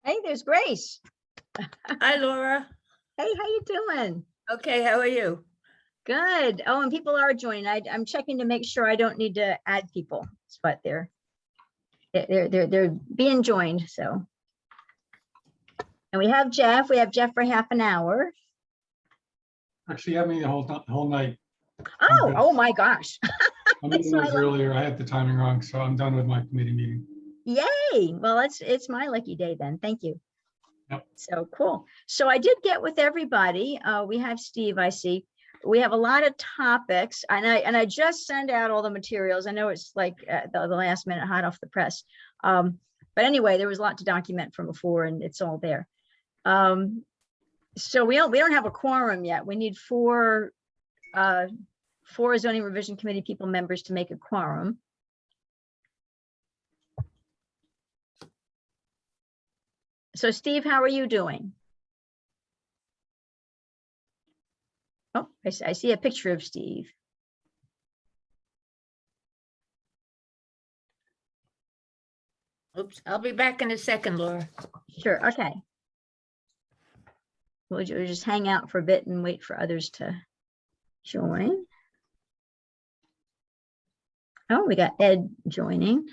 Hey, there's Grace. Hi, Laura. Hey, how you doing? Okay, how are you? Good. Oh, and people are joining. I'm checking to make sure I don't need to add people, but they're being joined. So, and we have Jeff. We have Jeff for half an hour. Actually, you had me the whole night. Oh my gosh. I mean, it was earlier. I had the timing wrong, so I'm done with my committee meeting. Yay. Well, it's my lucky day then. Thank you. Yep. So cool. So I did get with everybody. We have Steve, I see. We have a lot of topics, and I just sent out all the materials. I know it's like the last minute, hot off the press. But anyway, there was a lot to document from before, and it's all there. So we don't have a quorum yet. We need four zoning revision committee people members to make a quorum. So Steve, how are you doing? Oh, I see a picture of Steve. Oops, I'll be back in a second, Laura. Sure, okay. We'll just hang out for a bit and wait for others to join. Oh, we got Ed joining.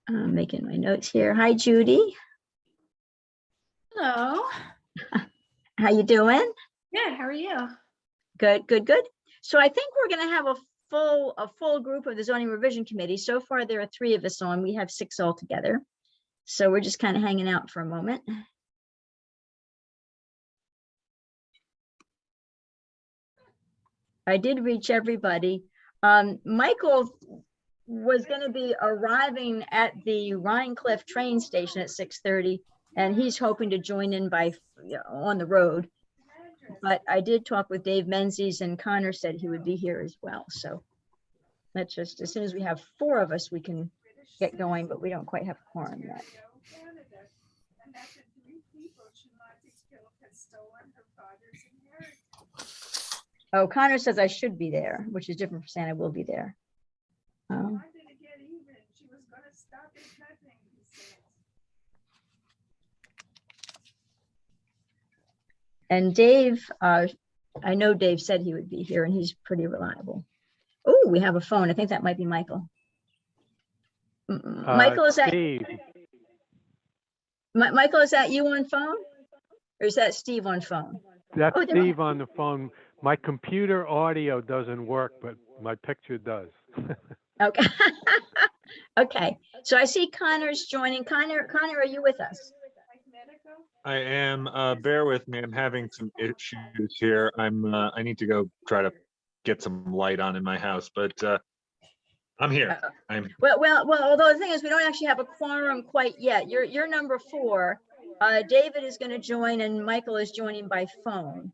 I'm making my notes here. Hi, Judy. Hello. How you doing? Good. How are you? Good, good, good. So I think we're going to have a full group of the zoning revision committee. So far, there are 3 of us on. We have 6 altogether. So we're just kind of hanging out for a moment. I did reach everybody. Michael was going to be arriving at the Rhinecliff train station at 6:30, and he's hoping to join in by on the road. But I did talk with Dave Menzies, and Connor said he would be here as well. So let's just, as soon as we have 4 of us, we can get going, but we don't quite have a quorum yet. Oh, Connor says I should be there, which is different from saying I will be there. And Dave, I know Dave said he would be here, and he's pretty reliable. Oh, we have a phone. I think that might be Michael. Michael, is that Steve? Michael, is that you on phone? Or is that Steve on phone? That's Steve on the phone. My computer audio doesn't work, but my picture does. Okay. Okay. So I see Connor's joining. Connor, are you with us? I am. Bear with me. I'm having some issues here. I need to go try to get some light on in my house, but I'm here. Well. Although the thing is, we don't actually have a quorum quite yet. You're number 4. David is going to join, and Michael is joining by phone.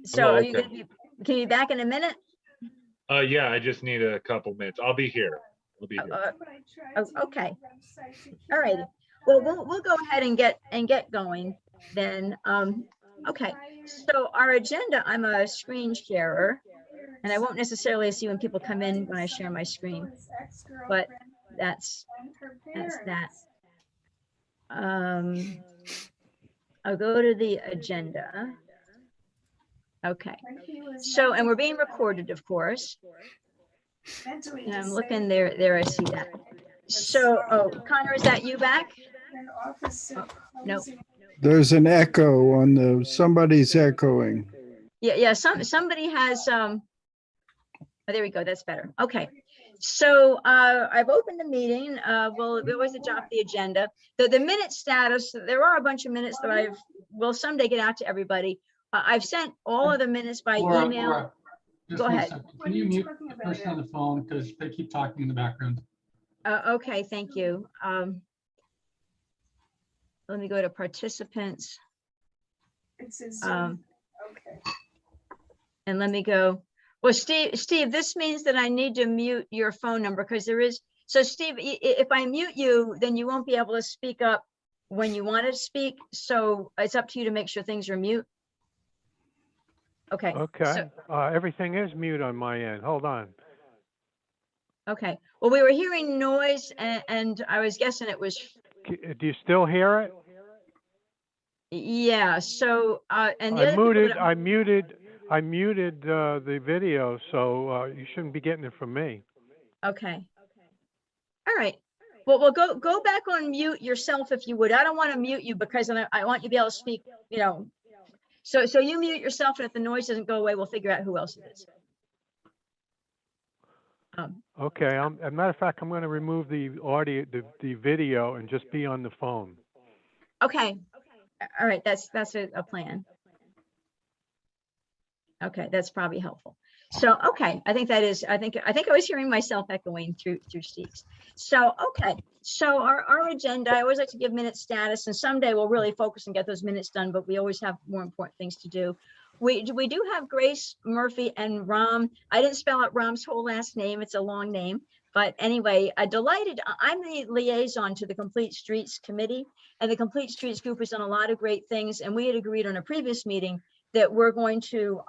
So are you going to be? Can you be back in a minute? Yeah. I just need a couple minutes. I'll be here. Okay. All right. Well, we'll go ahead and get going then. Okay. So our agenda, I'm a screen sharer, and I won't necessarily see when people come in when I share my screen, but that's that. I'll go to the agenda. Okay. So, and we're being recorded, of course. And I'm looking there. I see that. So, oh, Connor, is that you back? Oh, no. There's an echo on the, somebody's echoing. Yeah. Somebody has, oh, there we go. That's better. Okay. So I've opened the meeting. We always adopt the agenda. The minute status, there are a bunch of minutes that will someday get out to everybody. I've sent all of the minutes by email. Laura, go ahead. Can you mute the person on the phone, because they keep talking in the background? Okay, thank you. Let me go to participants. Okay. And let me go. Well, Steve, this means that I need to mute your phone number, because there is. So Steve, if I mute you, then you won't be able to speak up when you want to speak. So it's up to you to make sure things are mute. Okay. Okay, everything is mute on my end. Hold on. Okay. Well, we were hearing noise and I was guessing it was, Do you still hear it? yeah. So, and the I other people muted, that, I muted the video, so you shouldn't be getting it from me. okay. All right. Well, go back on mute yourself if you would. I don't want to mute you because I want you to be able to speak, you know. So you mute yourself, and if the noise doesn't go away, we'll figure out who else it is. Okay, as a matter of fact, I'm going to remove the audio, the video, and just be on the phone. Okay. All right. That's a plan. Okay, that's probably helpful. So, okay, I think I was hearing myself echoing through Steve's. So, okay, so our agenda, I always like to give minute status, and someday we'll really focus and get those minutes done, but we always have more important things to do. We do have Grace, Murphy, and Ram. I didn't spell out Ram's whole last name. It's a long name. But anyway, I'm the liaison to the Complete Streets Committee, and the Complete Streets Group has done a lot of great things, and we had agreed on a previous meeting that we're going to,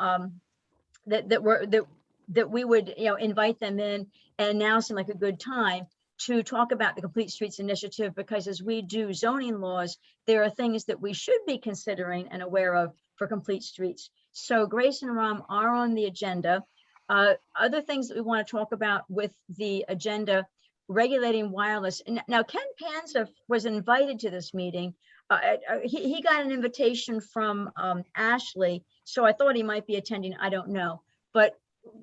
that we would, invite them in, and now seem like a good time to talk about the Complete Streets Initiative, because as we do zoning laws, there are things that we should be considering and aware of for Complete Streets. So Grace and Ram are on the agenda. Other things that we want to talk about with the agenda, regulating wireless. And now Ken Panza was invited to this meeting. He got an invitation from Ashley, so I thought he might be attending. I don't know. But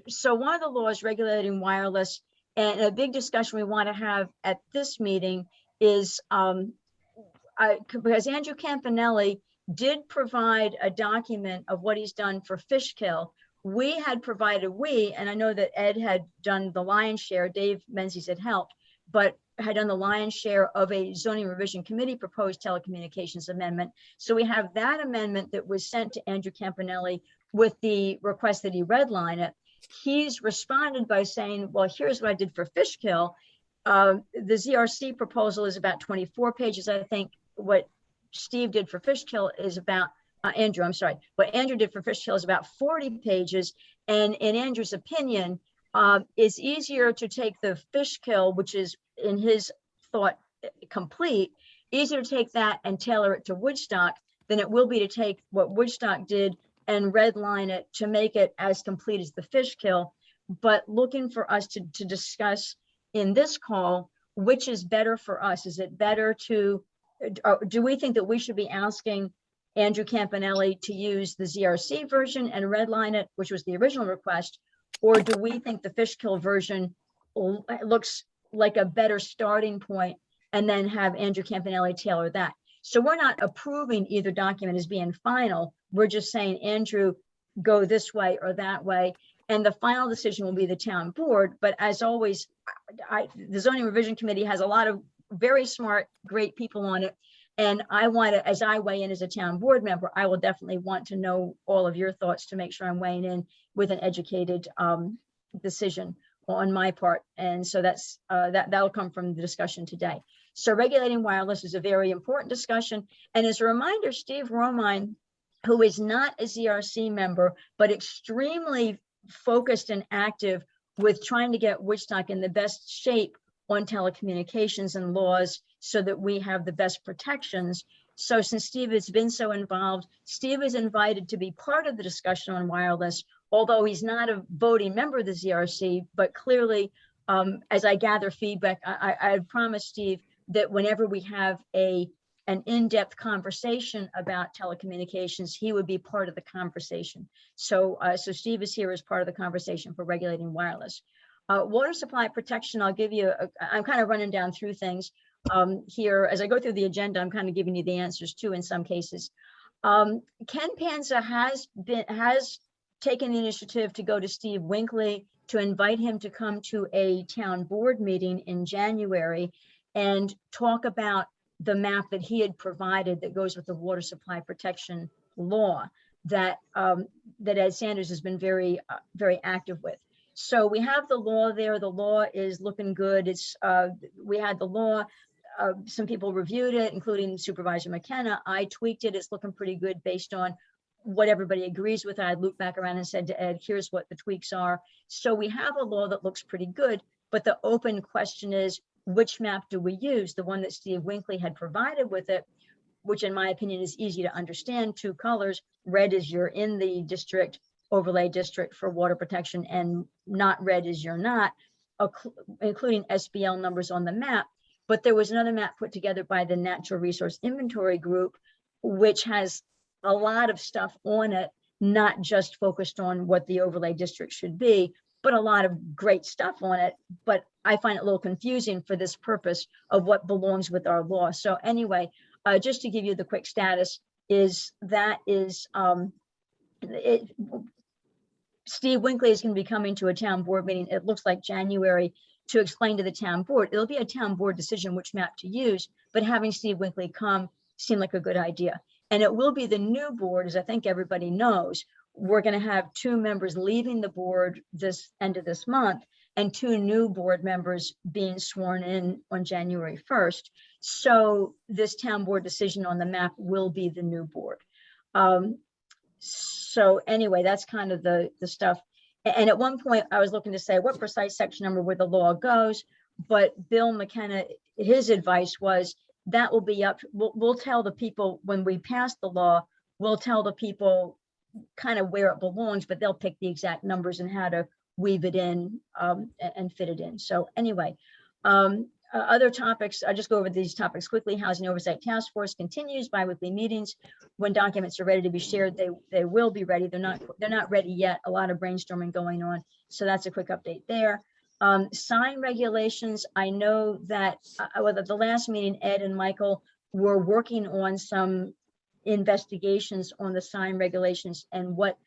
so one of the laws regulating wireless, and a big discussion we want to have at this meeting is because Andrew Campanelli did provide a document of what he's done for Fishkill. We had provided, and I know that Ed had done the lion's share, Dave Menzies had helped, but had done the lion's share of a zoning revision committee proposed telecommunications amendment. So we have that amendment that was sent to Andrew Campanelli with the request that he redline it. He's responded by saying, well, here's what I did for Fishkill. The ZRC proposal is about 24 pages. I think what Steve did for Fishkill is about, Andrew, I'm sorry. What Andrew did for Fishkill is about 40 pages. And in Andrew's opinion, it's easier to take the Fishkill, which is in his thought complete, easier to take that and tailor it to Woodstock than it will be to take what Woodstock did and redline it to make it as complete as the Fishkill. But looking for us to discuss in this call, which is better for us? Is it better to, do we think that we should be asking Andrew Campanelli to use the ZRC version and redline it, which was the original request? Or do we think the Fishkill version looks like a better starting point and then have Andrew Campanelli tailor that? So we're not approving either document as being final. We're just saying, Andrew, go this way or that way. And the final decision will be the town board. But as always, the zoning revision committee has a lot of very smart, great people on it. And I want to, as I weigh in as a town board member, I will definitely want to know all of your thoughts to make sure I'm weighing in with an educated decision on my part. And so that'll come from the discussion today. So regulating wireless is a very important discussion. And as a reminder, Steve Romine, who is not a ZRC member, but extremely focused and active with trying to get Woodstock in the best shape on telecommunications and laws so that we have the best protections. So since Steve has been so involved, Steve is invited to be part of the discussion on wireless, although he's not a voting member of the ZRC, but clearly, as I gather feedback, I promised Steve that whenever we have an in-depth conversation about telecommunications, he would be part of the conversation. So Steve is here as part of the conversation for regulating wireless. Water supply protection, I'll give you, I'm kind of running down through things here. As I go through the agenda, I'm kind of giving you the answers too in some cases. Ken Panza has taken the initiative to go to Steve Winkley to invite him to come to a town board meeting in January and talk about the map that he had provided that goes with the water supply protection law that Ed Sanders has been very active with. So we have the law there. The law is looking good. We had the law. Some people reviewed it, including Supervisor McKenna. I tweaked it. It's looking pretty good based on what everybody agrees with. I'd loop back around and said to Ed, here's what the tweaks are. So we have a law that looks pretty good, but the open question is, which map do we use? The one that Steve Winkley had provided with it, which in my opinion is easy to understand, 2 colors. Red is you're in the district, overlay district for water protection, and not red is you're not, including SBL numbers on the map. But there was another map put together by the Natural Resource Inventory Group, which has a lot of stuff on it, not just focused on what the overlay district should be, but a lot of great stuff on it. But I find it a little confusing for this purpose of what belongs with our law. So anyway, just to give you the quick status is that Steve Winkley is going to be coming to a town board meeting. It looks like January, to explain to the town board. It'll be a town board decision which map to use, but having Steve Winkley come seemed like a good idea. And it will be the new board, as I think everybody knows. We're going to have 2 members leaving the board this end of this month, and 2 new board members being sworn in on January 1st. So this town board decision on the map will be the new board. So anyway, that's kind of the stuff. And at one point I was looking to say what precise section number where the law goes, but Bill McKenna, his advice was that will be up. We'll tell the people when we pass the law, we'll tell the people kind of where it belongs, but they'll pick the exact numbers and how to weave it in and fit it in. So anyway, other topics, I'll just go over these topics quickly. Housing Oversight Task Force continues bi-weekly meetings. When documents are ready to be shared, they will be ready. They're not ready yet. A lot of brainstorming going on. So that's a quick update there. Sign regulations. I know that at the last meeting, Ed and Michael were working on some investigations on the sign regulations and what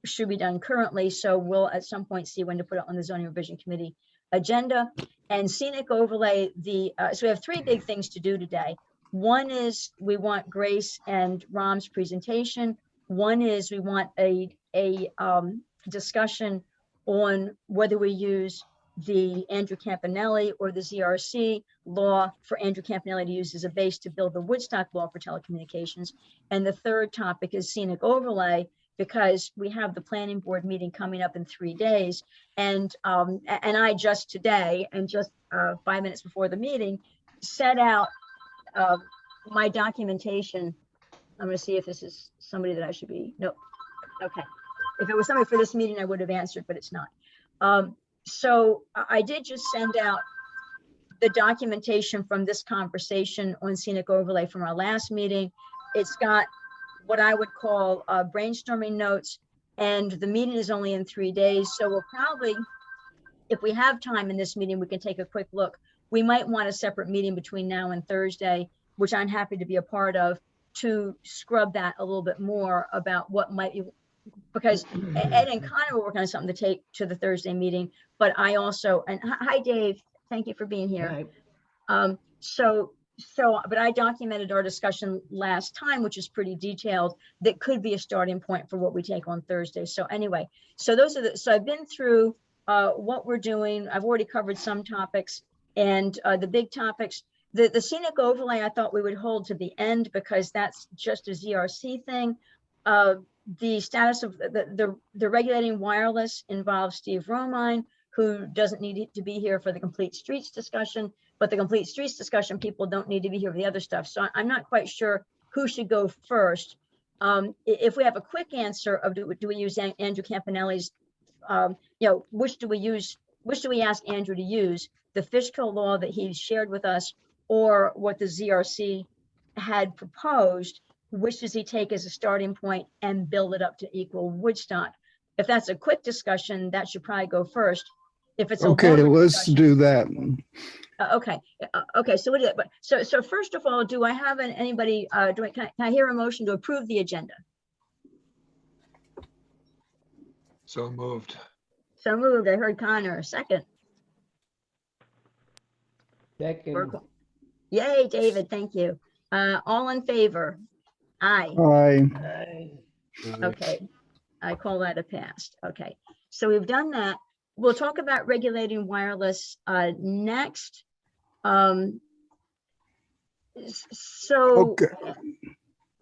should be done currently. So we'll at some point see when to put it on the Zoning Revision Committee agenda. And scenic overlay, so we have 3 big things to do today. One is we want Grace and Rom's presentation. One is we want a discussion on whether we use the Andrew Campanelli or the ZRC law for Andrew Campanelli to use as a base to build the Woodstock law for telecommunications. And the third topic is scenic overlay, because we have the planning board meeting coming up in 3 days. And I just today, and just 5 minutes before the meeting, set out my documentation. I'm going to see if this is somebody that I should be. Nope. Okay. If it was somebody for this meeting, I would have answered, but it's not. So I did just send out the documentation from this conversation on scenic overlay from our last meeting. It's got what I would call brainstorming notes, and the meeting is only in 3 days. So we'll probably, if we have time in this meeting, we can take a quick look. We might want a separate meeting between now and Thursday, which I'm happy to be a part of, to scrub that a little bit more about what might be, because Ed and Connor were working on something to take to the Thursday meeting, but I also, and hi Dave, thank you for being here. But I documented our discussion last time, which is pretty detailed, that could be a starting point for what we take on Thursday. So anyway, so those are so I've been through what we're doing. I've already covered some topics, and the big topics, the scenic overlay, I thought we would hold to the end because that's just a ZRC thing. The status of the regulating wireless involves Steve Romine, who doesn't need to be here for the complete streets discussion, but the complete streets discussion people don't need to be here for the other stuff. So I'm not quite sure who should go first. If we have a quick answer of do we use Andrew Campanelli's, which do we ask Andrew to use, the Fishkill law that he shared with us, or what the ZRC had proposed, which does he take as a starting point and build it up to equal Woodstock? If that's a quick discussion, that should probably go first. If it's okay, let's do that. Okay, so what is it? But so first of all, do I have anybody? Can I hear a motion to approve the agenda? So moved. So moved. I heard Connor. Second. Second. Yay, David. Thank you. All in favor? Aye. Aye. Okay, I call that a pass. Okay, so we've done that. We'll talk about regulating wireless next. So Okay.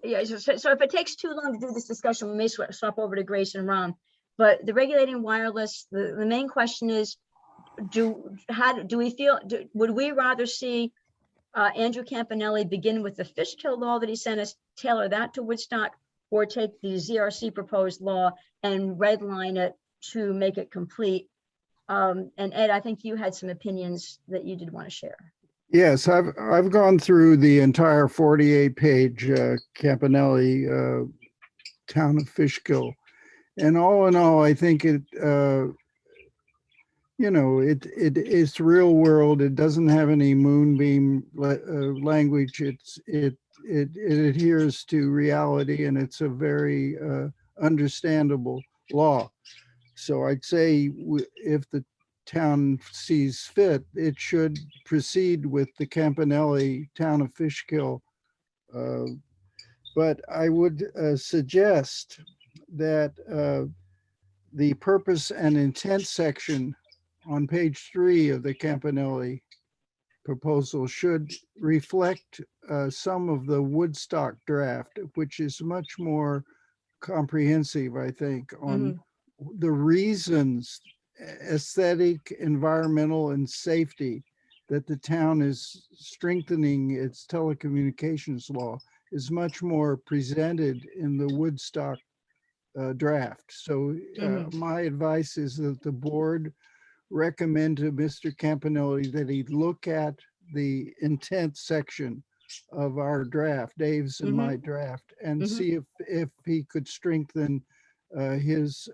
Yeah, so if it takes too long to do this discussion, we may swap over to Grace and Ron. But the regulating wireless, the main question is, do we feel, would we rather see Andrew Campanelli begin with the Fishkill law that he sent us, tailor that to Woodstock, or take the ZRC proposed law and redline it to make it complete? And Ed, I think you had some opinions that you did want to share. Yes, I've gone through the entire 48-page Campanelli Town of Fishkill, and all in all, I think it it's real world. It doesn't have any moonbeam language. It adheres to reality, and it's a very understandable law. So I'd say if the town sees fit, it should proceed with the Campanelli Town of Fishkill. But I would suggest that the purpose and intent section on page 3 of the Campanelli proposal should reflect some of the Woodstock draft, which is much more comprehensive, I think, on the reasons, aesthetic, environmental, and safety, that the town is strengthening its telecommunications law is much more presented in the Woodstock draft. So my advice is that the board recommend to Mr. Campanelli that he look at the intent section of our draft, Dave's and my draft, and see if he could strengthen his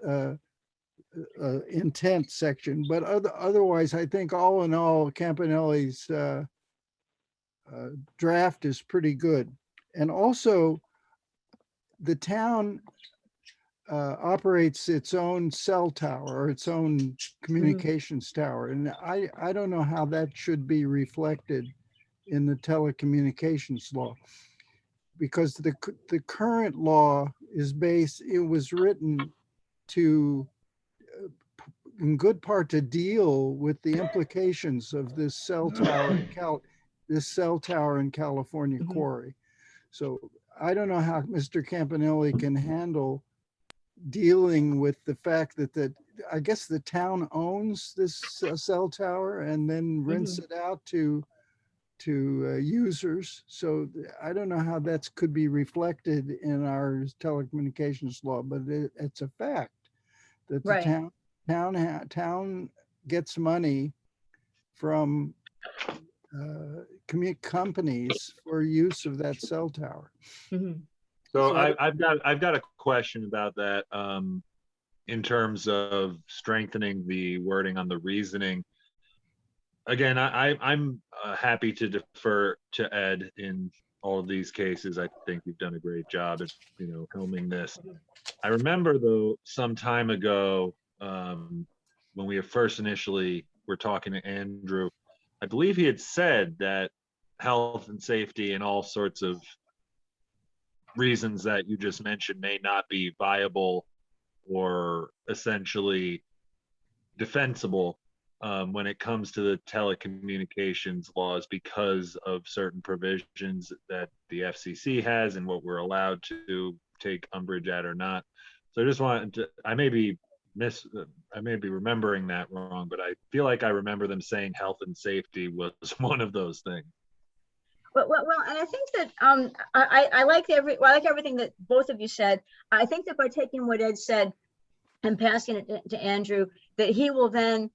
intent section. But otherwise, I think all in all, Campanelli's draft is pretty good. And also, the town operates its own cell tower or its own communications tower. And I don't know how that should be reflected in the telecommunications law, because the current law is it was written to, in good part, to deal with the implications of this cell tower in California quarry. So I don't know how Mr. Campanelli can handle dealing with the fact that I guess the town owns this cell tower and then rents it out to users. So I don't know how that could be reflected in our telecommunications law, but it's a fact that the town gets money from companies for use of that cell tower. So I've got a question about that in terms of strengthening the wording on the reasoning. Again, I'm happy to defer to Ed in all of these cases. I think you've done a great job at helming this. I remember though some time ago when we first initially were talking to Andrew, I believe he had said that health and safety and all sorts of reasons that you just mentioned may not be viable or essentially defensible when it comes to the telecommunications laws because of certain provisions that the FCC has and what we're allowed to take umbrage at or not. So I just wanted to, I may be remembering that wrong, but I feel like I remember them saying health and safety was one of those things. Well, and I think that I like everything that both of you said. I think that by taking what Ed said and passing it to Andrew, that he will then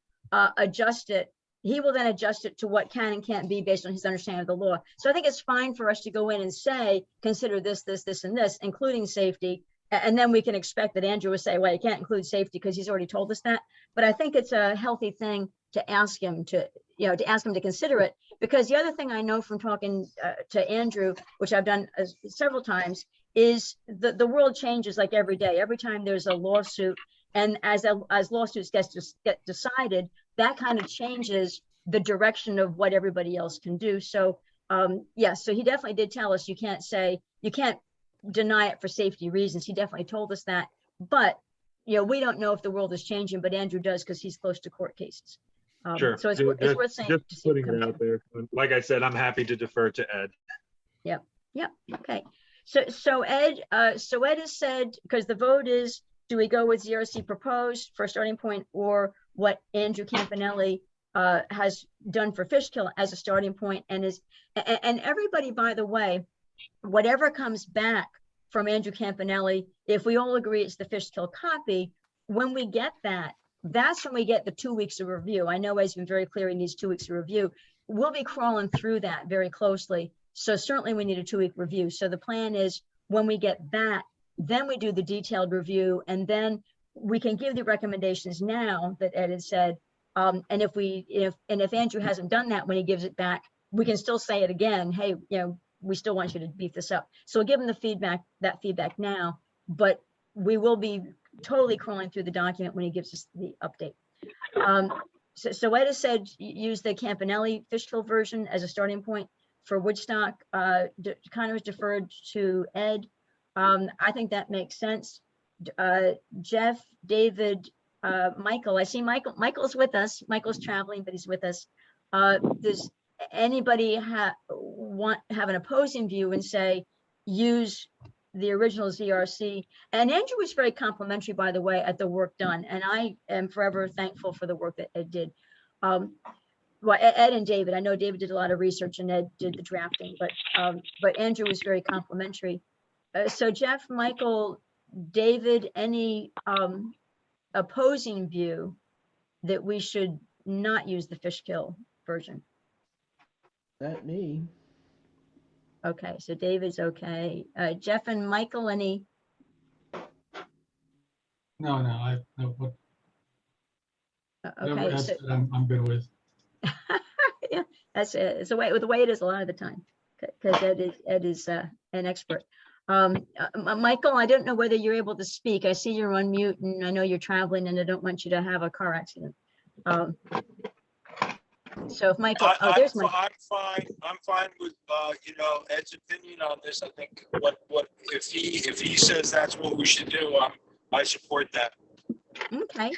adjust it. He will then adjust it to what can and can't be based on his understanding of the law. So I think it's fine for us to go in and say, consider this, this, this, and this, including safety. And then we can expect that Andrew will say, well, you can't include safety because he's already told us that. But I think it's a healthy thing to ask him to consider it. Because the other thing I know from talking to Andrew, which I've done several times, is the world changes like every day. Every time there's a lawsuit, and as lawsuits get decided, that kind of changes the direction of what everybody else can do. So yes, so he definitely did tell us you can't deny it for safety reasons. He definitely told us that. But we don't know if the world is changing, but Andrew does because he's close to court cases. Sure. So it's worth saying. Just putting it out there. Like I said, I'm happy to defer to Ed. Yep. Okay. So Ed has said, because the vote is, do we go with ZRC proposed for a starting point, or what Andrew Campanelli has done for Fishkill as a starting point, and everybody, by the way, whatever comes back from Andrew Campanelli, if we all agree it's the Fishkill copy, when we get that, that's when we get the 2 weeks of review. I know Ed's been very clear he needs 2 weeks of review. We'll be crawling through that very closely. So certainly we need a 2 week review. So the plan is when we get that, then we do the detailed review, and then we can give the recommendations now that Ed had said. And if Andrew hasn't done that when he gives it back, we can still say it again. Hey, we still want you to beef this up. So we'll give him that feedback now, but we will be totally crawling through the document when he gives us the update. So Ed has said use the Campanelli Fishkill version as a starting point for Woodstock. Connor's deferred to Ed. I think that makes sense. Jeff, David, Michael, I see Michael's with us. Michael's traveling, but he's with us. Does anybody have an opposing view and say use the original ZRC? And Andrew was very complimentary, by the way, at the work done, and I am forever thankful for the work that Ed did. Well, Ed and David, I know David did a lot of research and Ed did the drafting, but Andrew was very complimentary. So Jeff, Michael, David, any opposing view that we should not use the Fishkill version? Not me. Okay, so David's okay. Jeff and Michael, any? No, whatever Okay, Ed so said, I'm good with. yeah, that's it. It's the way it is a lot of the time, because Ed is an expert. Michael, I don't know whether you're able to speak. I see you're on mute, and I know you're traveling, and I don't want you to have a car accident. So if Michael, there's Michael. I'm fine with Ed's opinion on this. I think what if he says that's what we should do, I support that. Okay.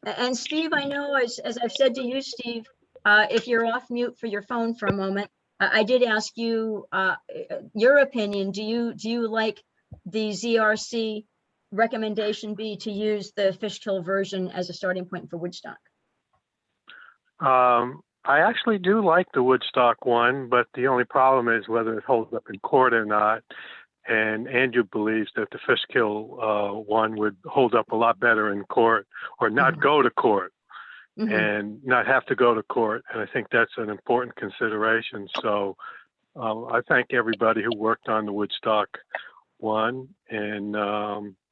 And Steve, I know as I've said to you, Steve, if you're off mute for your phone for a moment, I did ask you your opinion. Do you like the ZRC recommendation be to use the Fishkill version as a starting point for Woodstock? I actually do like the Woodstock one, but the only problem is whether it holds up in court or not. And Andrew believes that the Fishkill one would hold up a lot better in court, or not go to court, and not have to go to court. And I think that's an important consideration. So I thank everybody who worked on the Woodstock one, and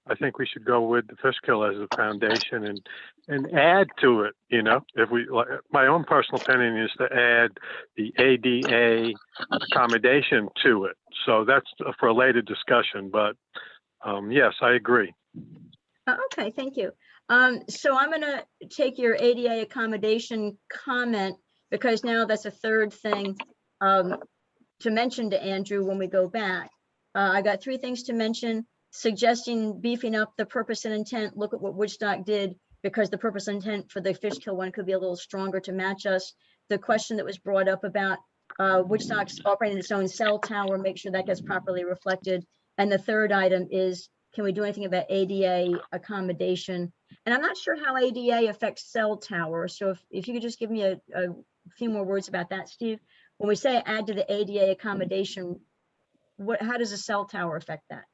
I think we should go with the Fishkill as a foundation and add to it. If we, my own personal opinion is to add the ADA accommodation to it. So that's for a later discussion, but yes, I agree. Okay, thank you. So I'm gonna take your ADA accommodation comment, because now that's a third thing to mention to Andrew when we go back. I got 3 things to mention: suggesting beefing up the purpose and intent. Look at what Woodstock did, because the purpose and intent for the Fishkill one could be a little stronger to match us. The question that was brought up about Woodstock's operating its own cell tower, make sure that gets properly reflected. And the third item is, can we do anything about ADA accommodation? And I'm not sure how ADA affects cell tower. So if you could just give me a few more words about that, Steve. When we say add to the ADA accommodation, how does a cell tower affect that?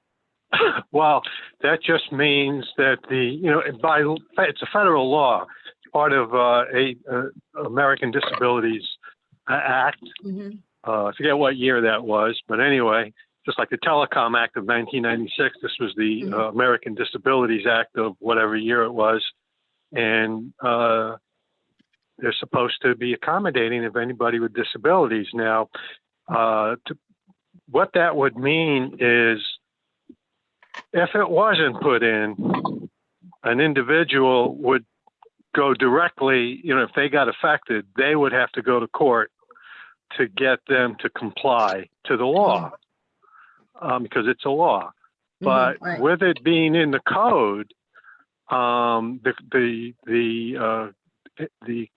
Well, that just means that it's a federal law, part of American Disabilities Act. I forget what year that was, but anyway, just like the Telecom Act of 1996, this was the American Disabilities Act of whatever year it was, and they're supposed to be accommodating of anybody with disabilities. Now, what that would mean is, if it wasn't put in, an individual would go directly, if they got affected, they would have to go to court to get them to comply to the law, because it's a law. But with it being in the code, the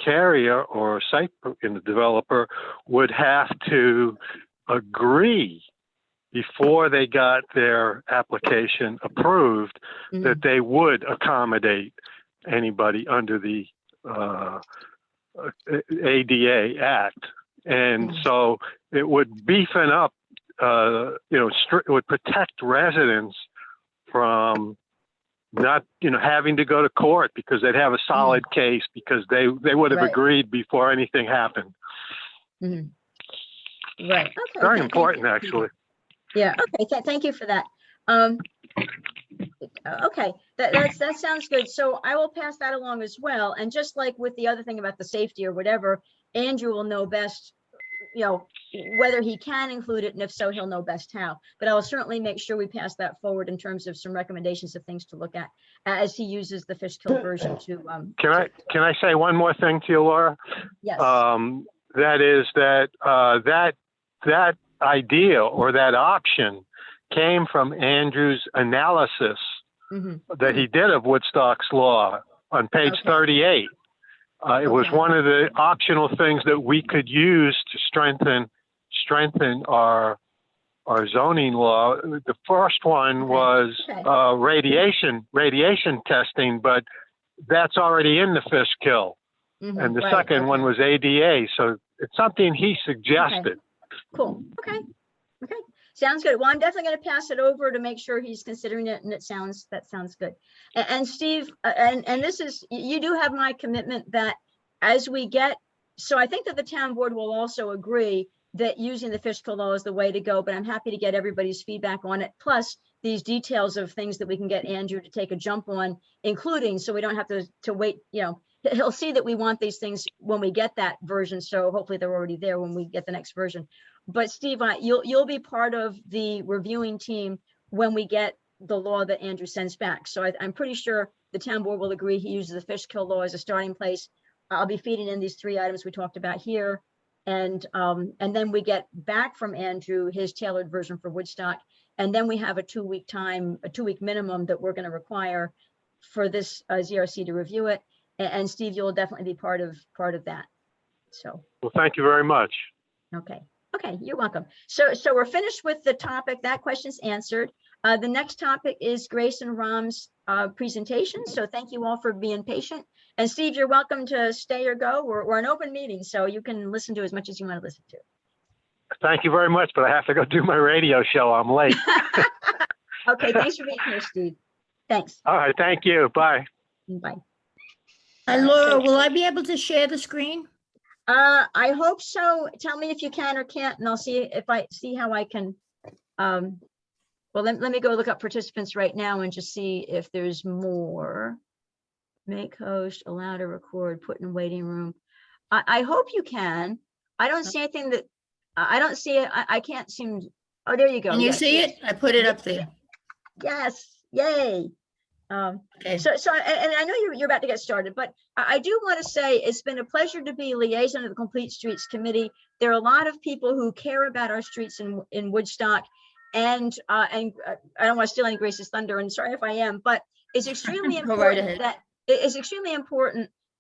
carrier or site in the developer would have to agree before they got their application approved, that they would accommodate anybody under the ADA Act. And so it would beefing up, it would protect residents from not, having to go to court because they'd have a solid case because they would have agreed before anything happened. Right. Okay. Very important, actually. Yeah. Okay. Thank you for that. Okay. That sounds good. So I will pass that along as well. And just like with the other thing about the safety or whatever, Andrew will know best, whether he can include it, and if so, he'll know best how. But I will certainly make sure we pass that forward in terms of some recommendations of things to look at as he uses the Fishkill version to. Can I say one more thing to you, Laura? Yes. That is that idea or that option came from Andrew's analysis that he did of Woodstock's law on page 38. It was one of the optional things that we could use to strengthen our zoning law. The first one was radiation testing, but that's already in the Fishkill. And the second one was ADA. So it's something he suggested. Cool. Okay. Sounds good. Well, I'm definitely going to pass it over to make sure he's considering it, and that sounds good. And Steve, and this is, you do have my commitment that as we get, so I think that the town board will also agree that using the Fishkill law is the way to go, but I'm happy to get everybody's feedback on it. Plus these details of things that we can get Andrew to take a jump on, including, so we don't have to wait, he'll see that we want these things when we get that version. So hopefully they're already there when we get the next version. But Steve, you'll be part of the reviewing team when we get the law that Andrew sends back. So I'm pretty sure the town board will agree he uses the Fishkill law as a starting place. I'll be feeding in these 3 items we talked about here. And then we get back from Andrew his tailored version for Woodstock. And then we have a 2-week time, a 2-week minimum that we're going to require for this ZRC to review it. And Steve, you'll definitely be part of that. So. Well, thank you very much. Okay, you're welcome. So we're finished with the topic. That question's answered. The next topic is Grace and Ram's presentation. So thank you all for being patient. And Steve, you're welcome to stay or go. We're an open meeting, so you can listen to as much as you want to listen to. Thank you very much, but I have to go do my radio show. I'm late. Okay, thanks for being here, Steve. Thanks. All right, thank you. Bye. Bye. Laura, will I be able to share the screen? I hope so. Tell me if you can or can't, and I'll see how I can. Well, let me go look up participants right now and just see if there's more. Make host, allow to record, put in waiting room. I hope you can. I don't see anything that I don't see it. I can't seem. Oh, there you go. Can you see it? I put it up there. Yes. Yay. Okay. So and I know you're about to get started, but I do want to say it's been a pleasure to be liaison of the Complete Streets Committee. There are a lot of people who care about our streets in Woodstock, and I don't want to steal any Grace's thunder, and sorry if I am, but it's extremely important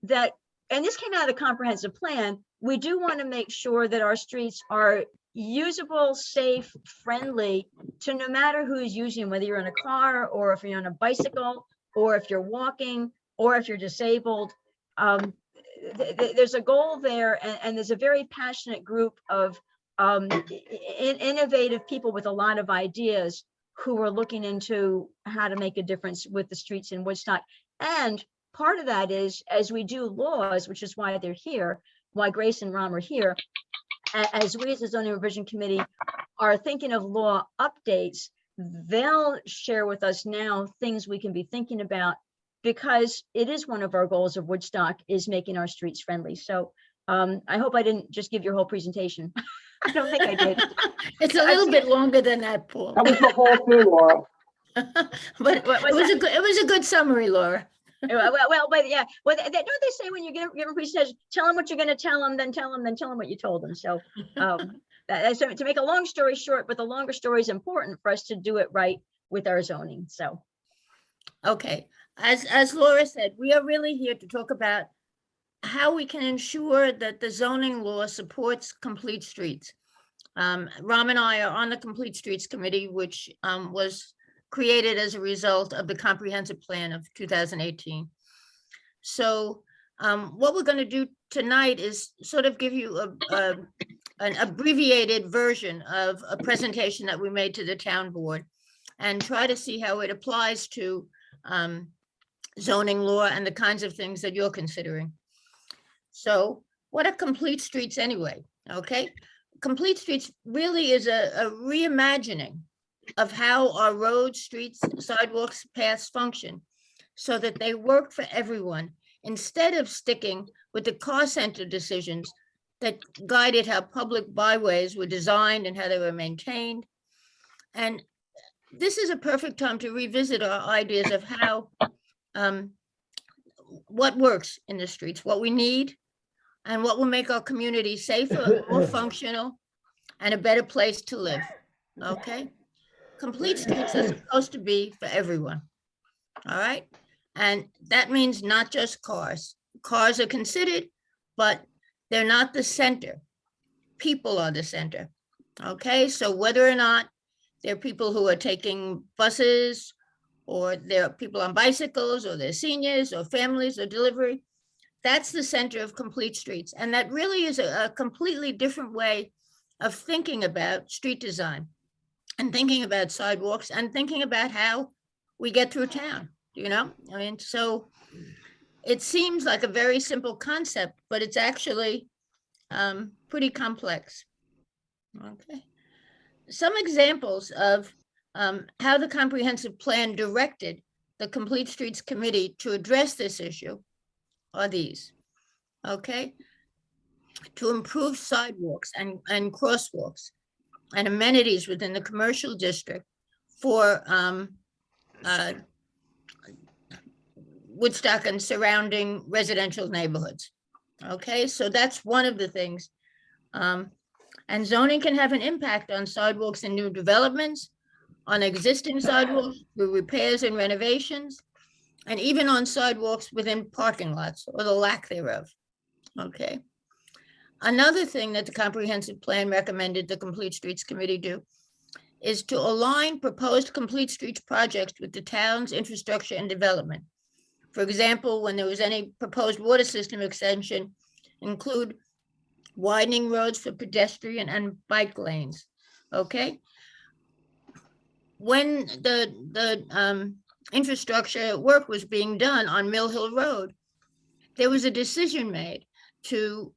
that and this came out of the comprehensive plan. We do want to make sure that our streets are usable, safe, friendly to no matter who's using, whether you're in a car or if you're on a bicycle or if you're walking or if you're disabled. There's a goal there, and there's a very passionate group of innovative people with a lot of ideas who are looking into how to make a difference with the streets in Woodstock. And part of that is, as we do laws, which is why they're here, why Grace and Ram are here, as we as the Zoning Revision Committee are thinking of law updates, they'll share with us now things we can be thinking about, because it is one of our goals of Woodstock is making our streets friendly. So I hope I didn't just give your whole presentation. I don't think I did. It's a little bit longer than that, Paul. That was the whole thing, Laura. But it was a good summary, Laura. But yeah, don't they say when you give a presentation, tell them what you're going to tell them, then tell them what you told them. So to make a long story short, but the longer story is important for us to do it right with our zoning. So, okay, as Laura said, we are really here to talk about how we can ensure that the zoning law supports complete streets. Ram and I are on the Complete Streets Committee, which was created as a result of the comprehensive plan of 2018. So what we're going to do tonight is sort of give you an abbreviated version of a presentation that we made to the town board and try to see how it applies to zoning law and the kinds of things that you're considering. So what are complete streets anyway? Okay, complete streets really is a reimagining of how our roads, streets, sidewalks, paths function so that they work for everyone instead of sticking with the car center decisions that guided how public byways were designed and how they were maintained. And this is a perfect time to revisit our ideas of how, what works in the streets, what we need, and what will make our community safer, more functional, and a better place to live, okay? Complete streets are supposed to be for everyone, all right? And that means not just cars. Cars are considered, but they're not the center. People are the center, okay? So whether or not there are people who are taking buses, or there are people on bicycles, or they're seniors, or families, or delivery, that's the center of complete streets. And that really is a completely different way of thinking about street design and thinking about sidewalks and thinking about how we get through town, you know? I mean, so it seems like a very simple concept, but it's actually pretty complex. Okay. Some examples of how the comprehensive plan directed the Complete Streets Committee to address this issue are these, okay? To improve sidewalks and crosswalks and amenities within the commercial district for Woodstock and surrounding residential neighborhoods. Okay, so that's one of the things. And zoning can have an impact on sidewalks and new developments, on existing sidewalks through repairs and renovations, and even on sidewalks within parking lots or the lack thereof. Okay. Another thing that the comprehensive plan recommended the Complete Streets Committee do is to align proposed complete streets projects with the town's infrastructure and development. For example, when there was any proposed water system extension, include widening roads for pedestrian and bike lanes. Okay. When the infrastructure work was being done on Mill Hill Road, there was a decision made to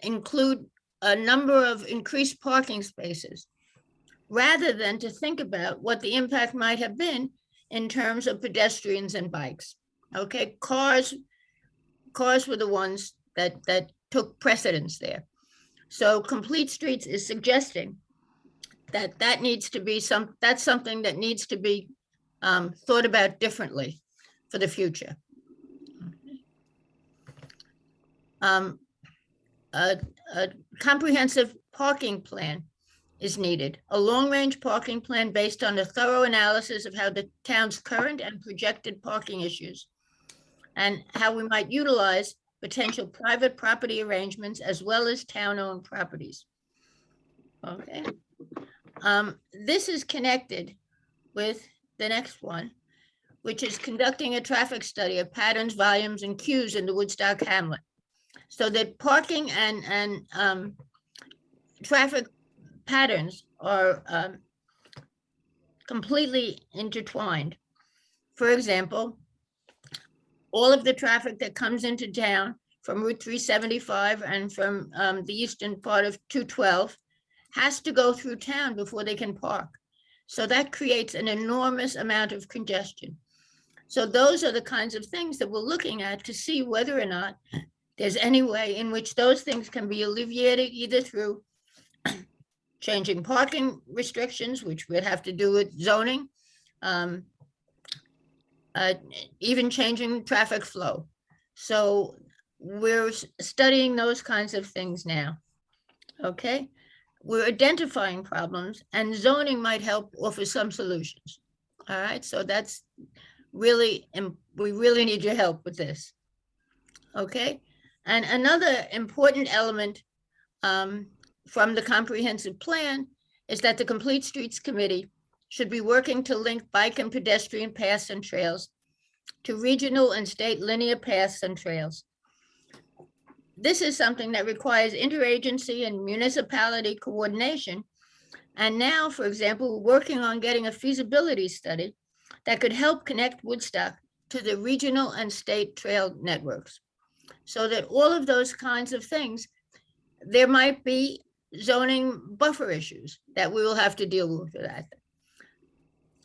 include a number of increased parking spaces, rather than to think about what the impact might have been in terms of pedestrians and bikes. Okay, cars were the ones that took precedence there. So Complete Streets is suggesting that needs to be that's something that needs to be thought about differently for the future. A comprehensive parking plan is needed, a long-range parking plan based on a thorough analysis of how the town's current and projected parking issues and how we might utilize potential private property arrangements as well as town-owned properties. Okay. This is connected with the next one, which is conducting a traffic study of patterns, volumes, and queues in the Woodstock Hamlet, so that parking and traffic patterns are completely intertwined. For example, all of the traffic that comes into town from Route 375 and from the eastern part of 212 has to go through town before they can park. So that creates an enormous amount of congestion. So those are the kinds of things that we're looking at to see whether or not there's any way in which those things can be alleviated, either through changing parking restrictions, which would have to do with zoning, even changing traffic flow. So we're studying those kinds of things now. Okay, we're identifying problems, and zoning might help offer some solutions. All right, so that's really, we really need your help with this. Okay, and another important element from the comprehensive plan is that the Complete Streets Committee should be working to link bike and pedestrian paths and trails to regional and state linear paths and trails. This is something that requires interagency and municipality coordination. And now, for example, we're working on getting a feasibility study that could help connect Woodstock to the regional and state trail networks. So that all of those kinds of things, there might be zoning buffer issues that we will have to deal with that.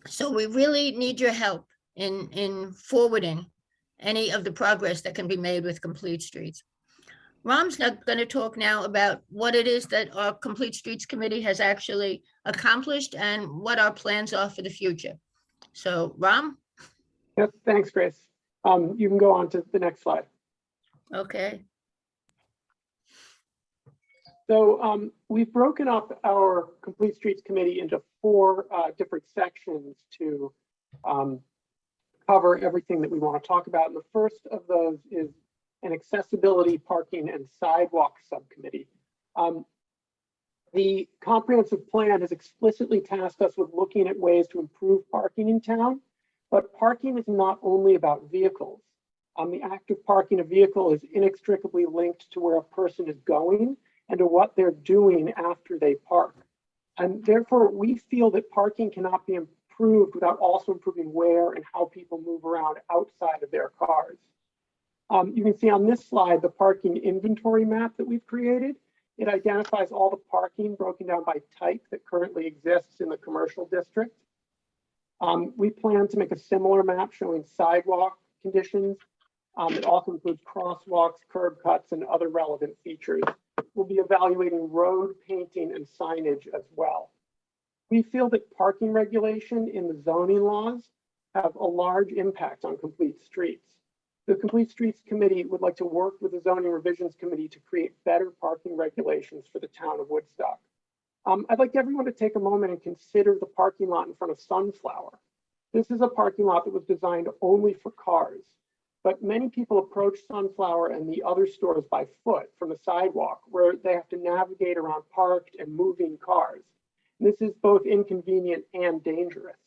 So we really need your help in forwarding any of the progress that can be made with Complete Streets. Ram's not going to talk now about what it is that our Complete Streets Committee has actually accomplished and what our plans are for the future. So Ram? Yep, thanks, Grace. You can go on to the next slide. Okay. So we've broken up our Complete Streets Committee into 4 different sections to cover everything that we want to talk about. And the first of those is an accessibility, parking, and sidewalk subcommittee. The comprehensive plan has explicitly tasked us with looking at ways to improve parking in town, but parking is not only about vehicles. The act of parking a vehicle is inextricably linked to where a person is going and to what they're doing after they park. And therefore, we feel that parking cannot be improved without also improving where and how people move around outside of their cars. You can see on this slide the parking inventory map that we've created. It identifies all the parking broken down by type that currently exists in the commercial district. We plan to make a similar map showing sidewalk conditions. It also includes crosswalks, curb cuts, and other relevant features. We'll be evaluating road painting and signage as well. We feel that parking regulation in the zoning laws have a large impact on Complete Streets. The Complete Streets Committee would like to work with the Zoning Revisions Committee to create better parking regulations for the town of Woodstock. I'd like everyone to take a moment and consider the parking lot in front of Sunflower. This is a parking lot that was designed only for cars, but many people approach Sunflower and the other stores by foot from the sidewalk, where they have to navigate around parked and moving cars. And this is both inconvenient and dangerous.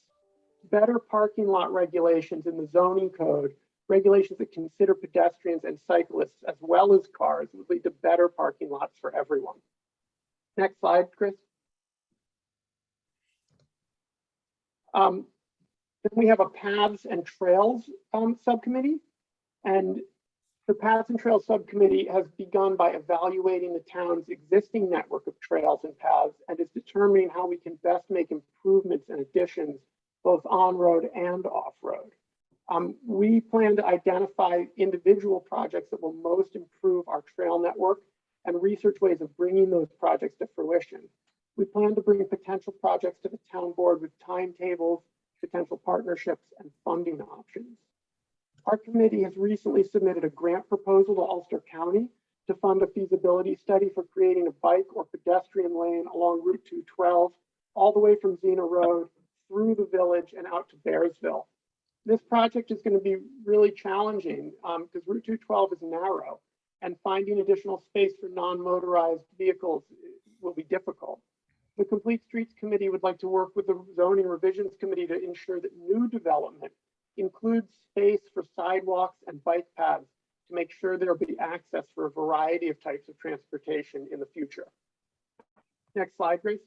Better parking lot regulations in the zoning code, regulations that consider pedestrians and cyclists as well as cars, would lead to better parking lots for everyone. Next slide, Chris. Then we have a Paths and Trails subcommittee. And the Paths and Trails subcommittee has begun by evaluating the town's existing network of trails and paths and is determining how we can best make improvements and additions both on-road and off-road. We plan to identify individual projects that will most improve our trail network and research ways of bringing those projects to fruition. We plan to bring potential projects to the town board with timetables, potential partnerships, and funding options. Our committee has recently submitted a grant proposal to Ulster County to fund a feasibility study for creating a bike or pedestrian lane along Route 212, all the way from Xena Road through the village and out to Bearsville. This project is going to be really challenging because Route 212 is narrow and finding additional space for non-motorized vehicles will be difficult. The Complete Streets Committee would like to work with the Zoning Revisions Committee to ensure that new development includes space for sidewalks and bike paths to make sure there will be access for a variety of types of transportation in the future. Next slide, Grace.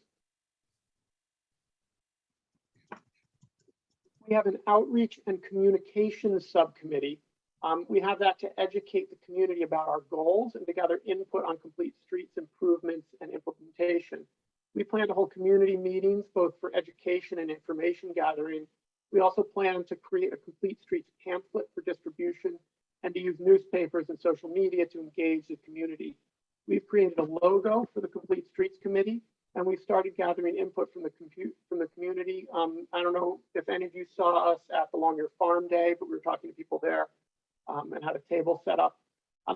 We have an outreach and communications subcommittee. We have that to educate the community about our goals and to gather input on Complete Streets improvements and implementation. We plan to hold community meetings, both for education and information gathering. We also plan to create a Complete Streets pamphlet for distribution and to use newspapers and social media to engage the community. We've created a logo for the Complete Streets Committee, and we've started gathering input from the community. I don't know if any of you saw us at the Longyear Farm Day, but we were talking to people there and had a table set up.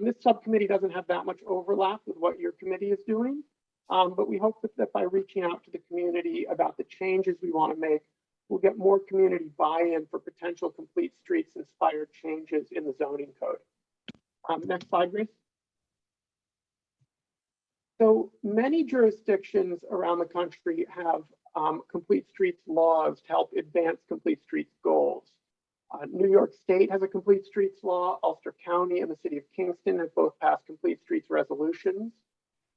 This subcommittee doesn't have that much overlap with what your committee is doing, but we hope that by reaching out to the community about the changes we want to make, we'll get more community buy-in for potential Complete Streets inspired changes in the zoning code. Next slide, Grace. So many jurisdictions around the country have complete streets laws to help advance complete streets goals. New York State has a complete streets law. Ulster County and the city of Kingston have both passed complete streets resolutions.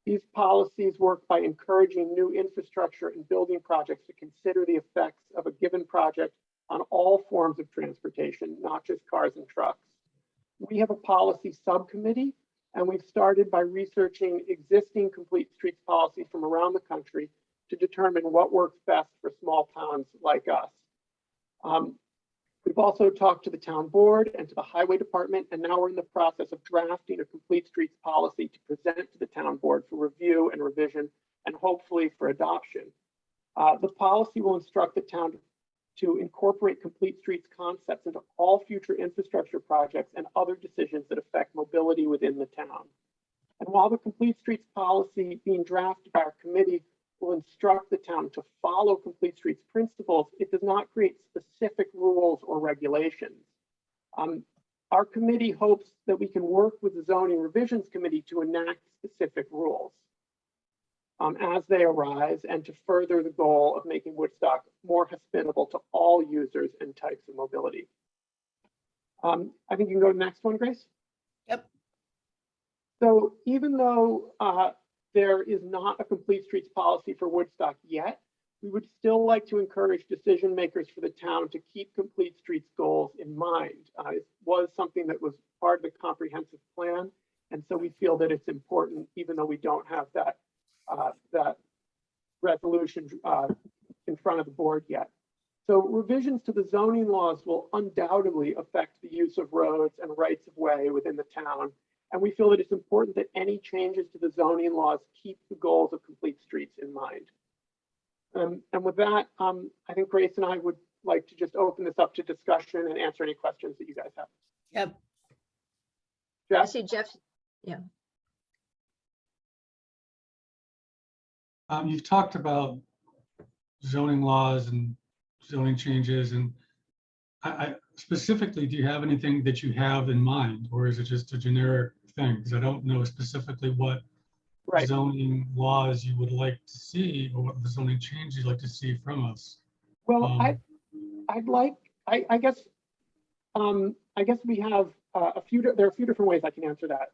These policies work by encouraging new infrastructure and building projects to consider the effects of a given project on all forms of transportation, not just cars and trucks. We have a policy subcommittee, and we've started by researching existing complete streets policies from around the country to determine what works best for small towns like us. We've also talked to the town board and to the highway department, and now we're in the process of drafting a complete streets policy to present to the town board for review and revision, and hopefully for adoption. The policy will instruct the town to incorporate complete streets concepts into all future infrastructure projects and other decisions that affect mobility within the town. And while the complete streets policy being drafted by our committee will instruct the town to follow complete streets principles, it does not create specific rules or regulations. Our committee hopes that we can work with the zoning revisions committee to enact specific rules as they arise, and to further the goal of making Woodstock more hospitable to all users and types of mobility. I think you can go to the next one, Grace. Yep. So even though there is not a complete streets policy for Woodstock yet, we would still like to encourage decision makers for the town to keep complete streets goals in mind. It was something that was part of the comprehensive plan, and so we feel that it's important, even though we don't have that resolution in front of the board yet. So revisions to the zoning laws will undoubtedly affect the use of roads and rights of way within the town. And we feel that it's important that any changes to the zoning laws keep the goals of complete streets in mind. And with that, I think Grace and I would like to just open this up to discussion and answer any questions that you guys have. Yep. I Jeff? see Jeff. Yeah. You've talked about zoning laws and zoning changes, and I specifically, do you have anything that you have in mind, or is it just a generic thing? Because I don't know specifically what Right. zoning laws you would like to see, or what the zoning changes you'd like to see from us. Well, Um, I guess we have there are a few different ways I can answer that.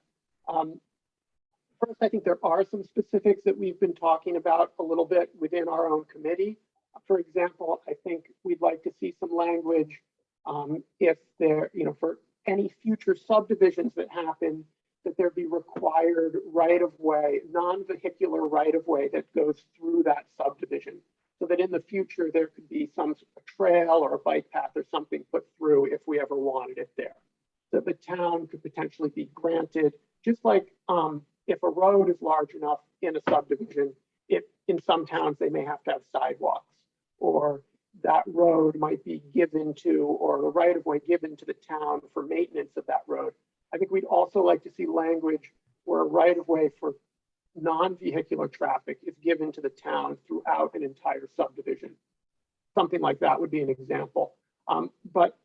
First, I think there are some specifics that we've been talking about a little bit within our own committee. For example, I think we'd like to see some language if there, for any future subdivisions that happen, that there be required right-of-way, non-vehicular right-of-way that goes through that subdivision, so that in the future there could be some trail or a bike path or something put through if we ever wanted it there. That the town could potentially be granted, just like if a road is large enough in a subdivision, if in some towns they may have to have sidewalks, or that road might be given to, or the right-of-way given to the town for maintenance of that road. I think we'd also like to see language where a right-of-way for non-vehicular traffic is given to the town throughout an entire subdivision. Something like that would be an example. But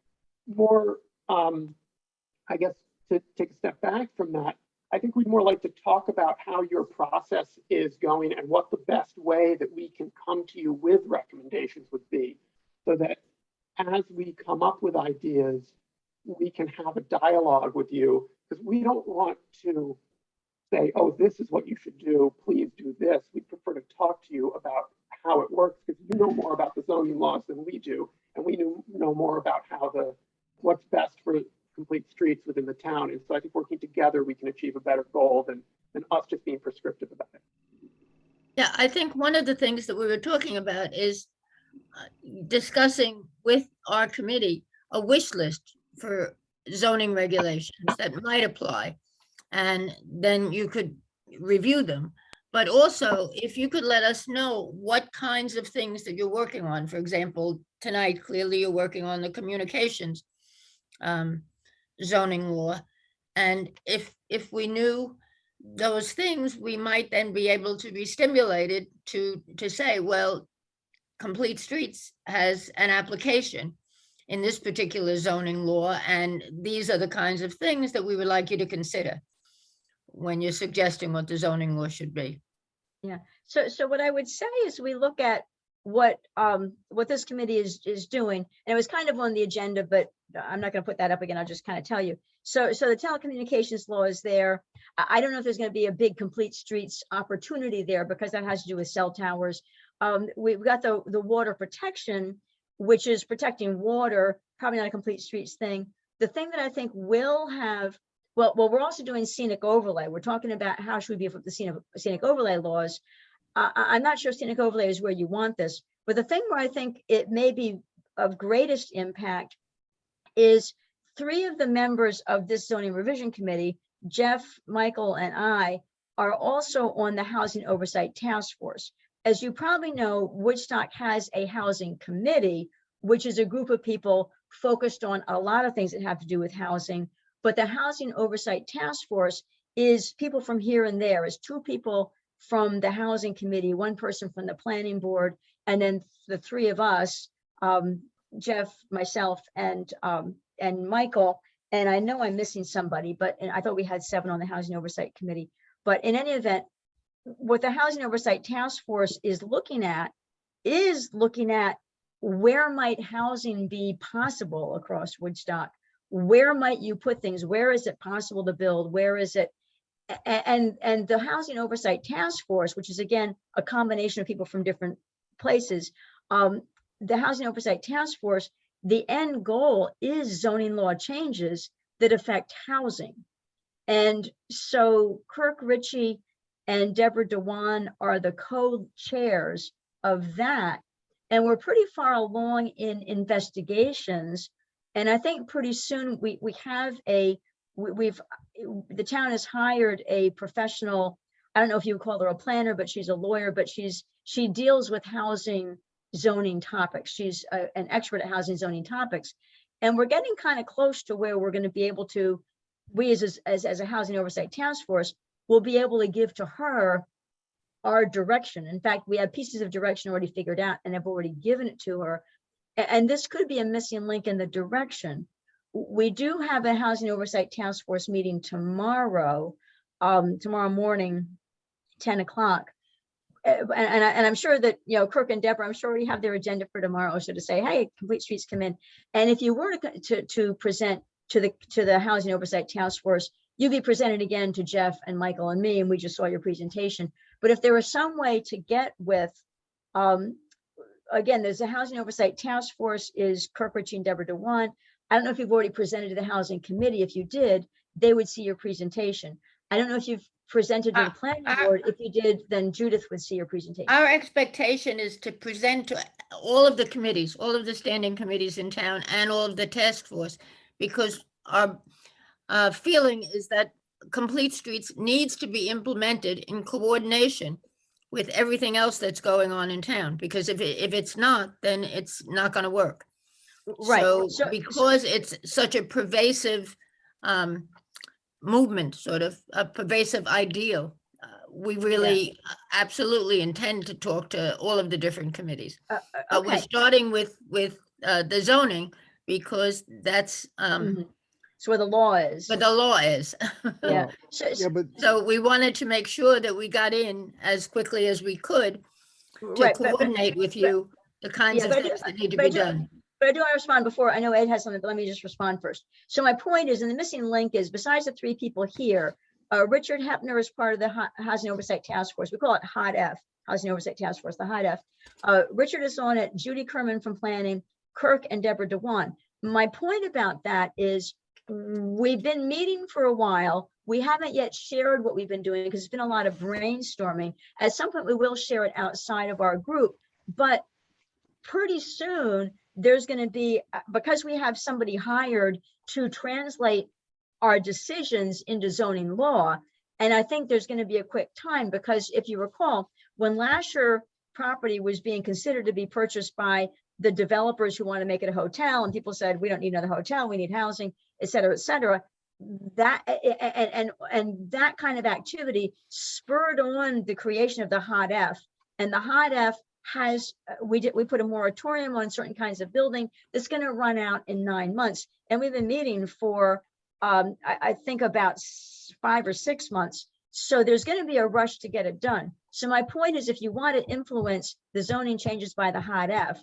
more, I guess, to take a step back from that, I think we'd more like to talk about how your process is going and what the best way that we can come to you with recommendations would be, so that as we come up with ideas, we can have a dialogue with you, because we don't want to say, oh, this is what you should do, please do this. We prefer to talk to you about how it works, because you know more about the zoning laws than we do, and we know more about how what's best for complete streets within the town. And so I think working together, we can achieve a better goal than us just being prescriptive about it. Yeah, I think one of the things that we were talking about is discussing with our committee a wish list for zoning regulations that might apply. And then you could review them. But also, if you could let us know what kinds of things that you're working on. For example, tonight, clearly you're working on the communications zoning law. And if we knew those things, we might then be able to be stimulated to say, well, Complete Streets has an application in this particular zoning law, and these are the kinds of things that we would like you to consider when you're suggesting what the zoning law should be. So what I would say is we look at what this committee is doing, and it was kind of on the agenda, but I'm not going to put that up again. I'll just kind of tell you. So the telecommunications law is there. I don't know if there's going to be a big complete streets opportunity there because that has to do with cell towers. We've got the water protection, which is protecting water, probably not a complete streets thing. The thing that I think will have, well, we're also doing scenic overlay. We're talking about how should we beef up the scenic overlay laws. I'm not sure scenic overlay is where you want this, but the thing where I think it may be of greatest impact is 3 of the members of this zoning revision committee, Jeff, Michael, and I, are also on the Housing Oversight Task Force. As you probably know, Woodstock has a housing committee, which is a group of people focused on a lot of things that have to do with housing. But the Housing Oversight Task Force is people from here and there. It's 2 people from the housing committee, 1 person from the planning board, and then the 3 of us, Jeff, myself, and Michael. And I know I'm missing somebody, but I thought we had 7 on the Housing Oversight Committee. But in any event, what the Housing Oversight Task Force is looking at where might housing be possible across Woodstock? Where might you put things? Where is it possible to build? Where is it? And the Housing Oversight Task Force, which is again a combination of people from different places, the Housing Oversight Task Force, the end goal is zoning law changes that affect housing. And so Kirk Ritchie and Deborah Dewan are the the town has hired a professional. I don't know if you would call her a planner, but she's a lawyer, but she deals with housing zoning topics. She's an expert at housing zoning topics. And we're getting kind of close to where we're going to be able to, we as a Housing Oversight Task Force will be able to give to her our direction. In fact, we have pieces of direction already figured out and have already given it to her. And this could be a missing link in the direction. We do have a Housing Oversight Task Force meeting tomorrow morning, 10 o'clock. And I'm sure that, Kirk and Deborah, I'm sure already have their agenda for tomorrow. So to say, hey, Complete Streets, come in. And if you were to present to the Housing Oversight Task Force, you'd be presented again to Jeff and Michael and me, and we just saw your presentation. But if there was some way to get with, again, there's a Housing Oversight Task Force is Kirk Ritchie and Deborah Dewan. I don't know if you've already presented to the Housing Committee. If you did, they would see your presentation. I don't know if you've presented to the planning board. If you did, then Judith would see your presentation. Our expectation is to present to all of the committees, all of the standing committees in town and all of the task force, because our feeling is that Complete Streets needs to be implemented in coordination with everything else that's going on in town, because if it's not, then it's not going to work. Right. So because it's such a pervasive movement, sort of a pervasive ideal, we really absolutely intend to talk to all of the different committees. Okay. We're starting with the zoning because that's It's where the law is. what the law is. Yeah. So we wanted to make sure that we got in as quickly as we could to coordinate with you the kinds of things that need to be done. But I do want to respond before. I know Ed has something, but let me just respond first. So my point is, and the missing link is, besides the 3 people here, Richard Hepner is part of the Housing Oversight Task Force. We call it HOT F, Housing Oversight Task Force, the HOT F. Richard is on it, Judy Kerman from Planning, Kirk and Deborah Dewan. My point about that is we've been meeting for a while. We haven't yet shared what we've been doing because it's been a lot of brainstorming. At some point, we will share it outside of our group, but pretty soon there's going to be, because we have somebody hired to translate our decisions into zoning law. And I think there's going to be a quick time, because if you recall, when Lasher property was being considered to be purchased by the developers who want to make it a hotel, and people said, we don't need another hotel, we need housing, et cetera, that and that kind of activity spurred on the creation of the HOT F. And the HOT F has, we put a moratorium on certain kinds of building that's going to run out in 9 months. And we've been meeting for, I think about 5 or 6 months. So there's going to be a rush to get it done. So my point is, if you want to influence the zoning changes by the hot F,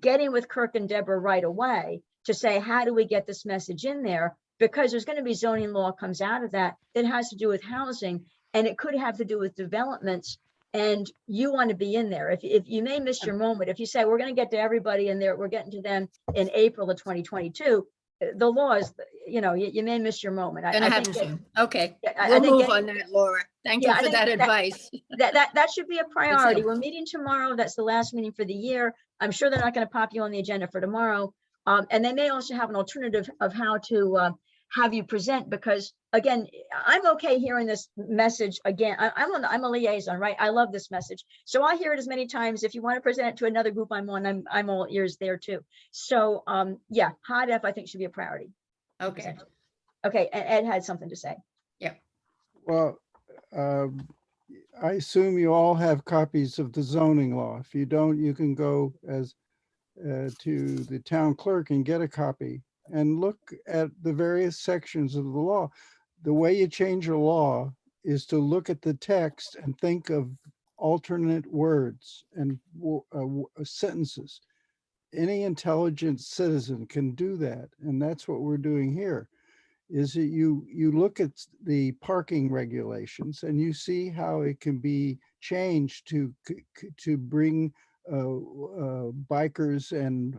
getting with Kirk and Deborah right away to say, how do we get this message in there? Because there's going to be zoning law comes out of that has to do with housing, and it could have to do with developments. And you want to be in there. If you may miss your moment, if you say we're going to get to everybody in there, we're getting to them in April of 2022, the law is, you may miss your moment. Gonna I happen think soon. Okay, I we'll think move getting- on that, Laura. Thank Yeah, you I for think that advice. that should be a priority. helpful. We're meeting tomorrow. That's the last meeting for the year. I'm sure they're not going to pop you on the agenda for tomorrow. And they may also have an alternative of how to have you present, because again, I'm okay hearing this message again. I'm a liaison, right? I love this message. So I'll hear it as many times. If you want to present it to another group I'm on, I'm all ears there too. So yeah, hot F I think should be a priority. Okay, Okay, and Ed had something to say. Well, I assume you all have copies of the zoning law. If you don't, you can go to the town clerk and get a copy and look at the various sections of the law. The way you change a law is to look at the text and think of alternate words and sentences. Any intelligent citizen can do that, and that's what we're doing here. Is that you look at the parking regulations and you see how it can be changed to bring bikers and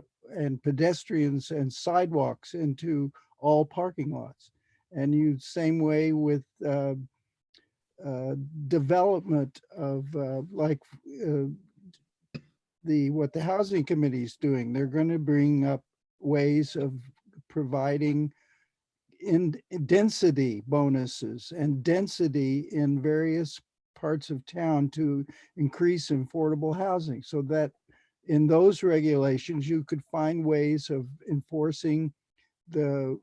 pedestrians and sidewalks into all parking lots. And you same way with development of what the housing committee is doing. They're going to bring up ways of providing in density bonuses and density in various parts of town to increase affordable housing, so that in those regulations you could find ways of enforcing the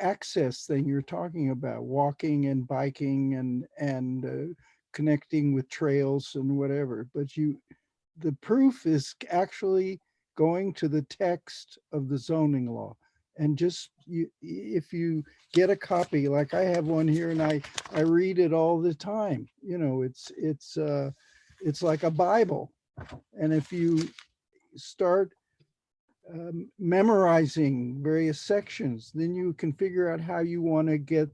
access thing you're talking about, walking and biking and connecting with trails and whatever. But the proof is actually going to the text of the zoning law. And just if you get a copy, like I have one here, and I read it all the time. It's like a Bible. And if you start memorizing various sections, then you can figure out how you want to get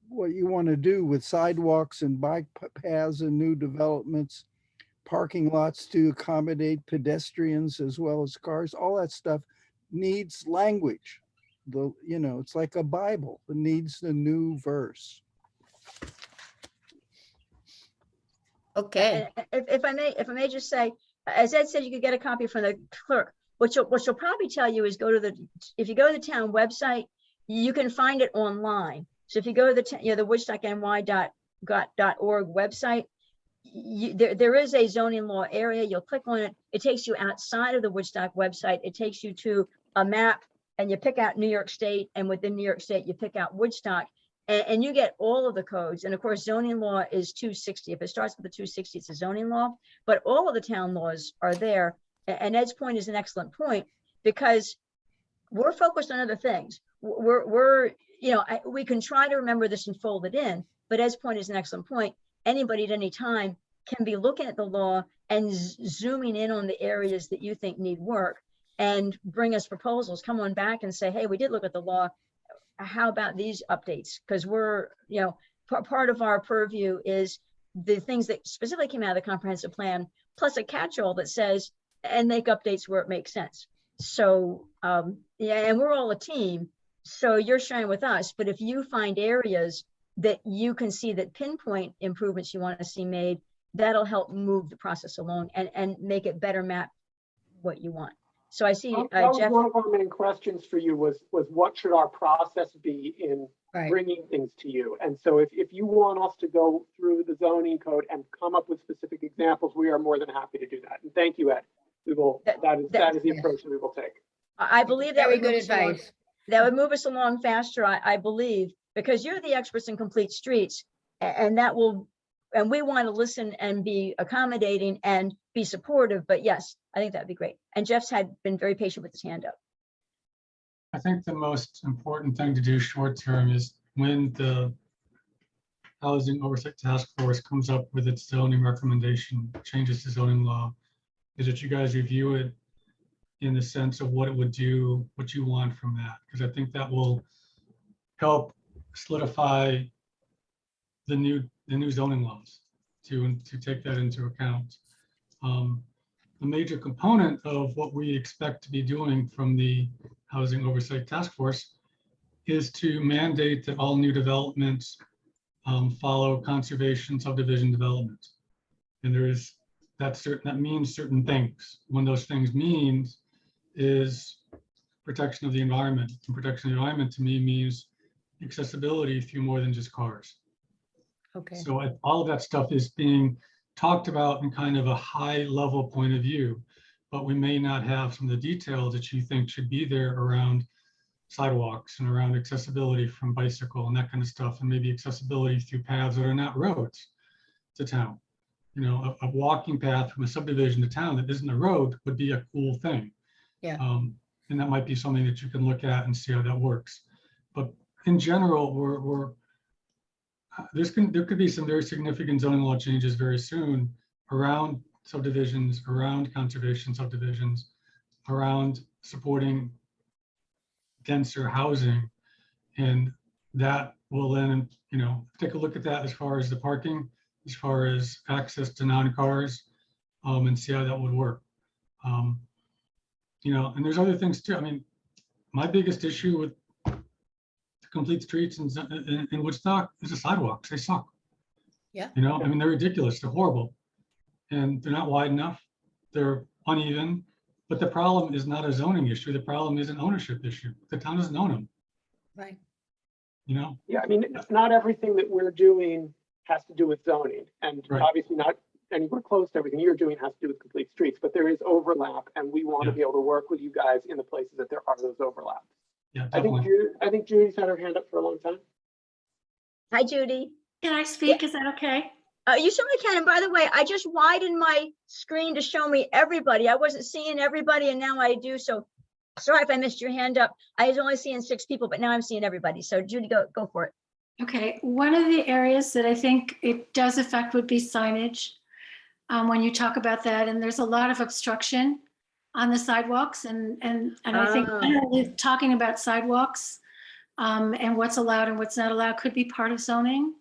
what you want to do with sidewalks and bike paths and new developments, parking lots to accommodate pedestrians as well as cars. All that stuff needs language. It's like a Bible. It needs the new verse. okay. And if I may just say, as Ed said, you could get a copy from the clerk. What she'll probably tell you is if you go to the town website, you can find it online. So if you go to the woodstockny.org website, there is a zoning law area. You'll click on it. It takes you outside of the Woodstock website. It takes you to a map, and you pick out New York State, and within New York State, you pick out Woodstock, and you get all of the codes. And of course, zoning law is 260. If it starts with the 260, it's a zoning law, but all of the town laws are there. And Ed's point is an excellent point, because we're focused on other things. We can try to remember this and fold it in, but Ed's point is an excellent point. Anybody at any time can be looking at the law and zooming in on the areas that you think need work and bring us proposals. Come on back and say, hey, we did look at the law. How about these updates? Because we're, part of our purview is the things that specifically came out of the comprehensive plan, plus a catch-all that says, and make updates where it makes sense. So, and we're all a team. So you're sharing with us, but if you find areas that you can see that pinpoint improvements you want to see made, that'll help move the process along and make it better map what you want. So I see That was Jeff. one of our main questions for you was what should our process be in bringing things to you? And so if you want us to go through the zoning code and come up with specific examples, we are more than happy to do that. And thank you, Ed. That is the approach that we will take. I believe that Very would move good us along. advice. That would move us along faster, I believe, because you're the experts in complete streets, and we want to listen and be accommodating and be supportive. But yes, I think that'd be great. And Jeff's been very patient with his hand up. I think the most important thing to do short term is when the Housing Oversight Task Force comes up with its zoning recommendation, changes to zoning law, is that you guys review it in the sense of what it would do, what you want from that, because I think that will help solidify the new zoning laws to take that into account. A major component of what we expect to be doing from the Housing Oversight Task Force is to mandate that all new developments follow conservation subdivision development. And that means certain things. One of those things means is protection of the environment. And protection of the environment to me means accessibility through more than just cars. Okay. So all of that stuff is being talked about in kind of a high level point of view, but we may not have some of the details that you think should be there around sidewalks and around accessibility from bicycle and that kind of stuff, and maybe accessibility through paths that are not roads to town. You know, a walking path from a subdivision to town that isn't a road would be a cool thing. Yeah. And that might be something that you can look at and see how that works. But in general, there could be some very significant zoning law changes very soon around subdivisions, around conservation subdivisions, around supporting denser housing. And that will then, you know, take a look at that as far as the parking, as far as access to non-cars, and see how that would work. You know, and there's other things too. I mean, my biggest issue with complete streets in Woodstock is the sidewalks. They suck. Yeah. You know, I mean, they're ridiculous. They're horrible. And they're not wide enough. They're uneven. But the problem is not a zoning issue. The problem is an ownership issue. The town doesn't own them. Right. You know? Yeah, I mean, not everything that we're doing has to do with zoning, and Right. obviously not anywhere close to everything you're doing has to do with complete streets, but there is overlap, and we want to Yeah. be able to work with you guys in the places that there are those overlaps. Yeah, I think definitely. Judy's had her hand up for a long time. Hi, Judy. Can I speak? Is that okay? You certainly can. And by the way, I just widened my screen to show me everybody. I wasn't seeing everybody, and now I do. So sorry if I missed your hand up. I was only seeing 6 people, but now I'm seeing everybody. So Judy, go for it. Okay, one of the areas that I think it does affect would be signage. When you talk about that, and there's a lot of obstruction on the sidewalks, and I think generally talking about sidewalks and what's allowed and what's not allowed could be part of zoning.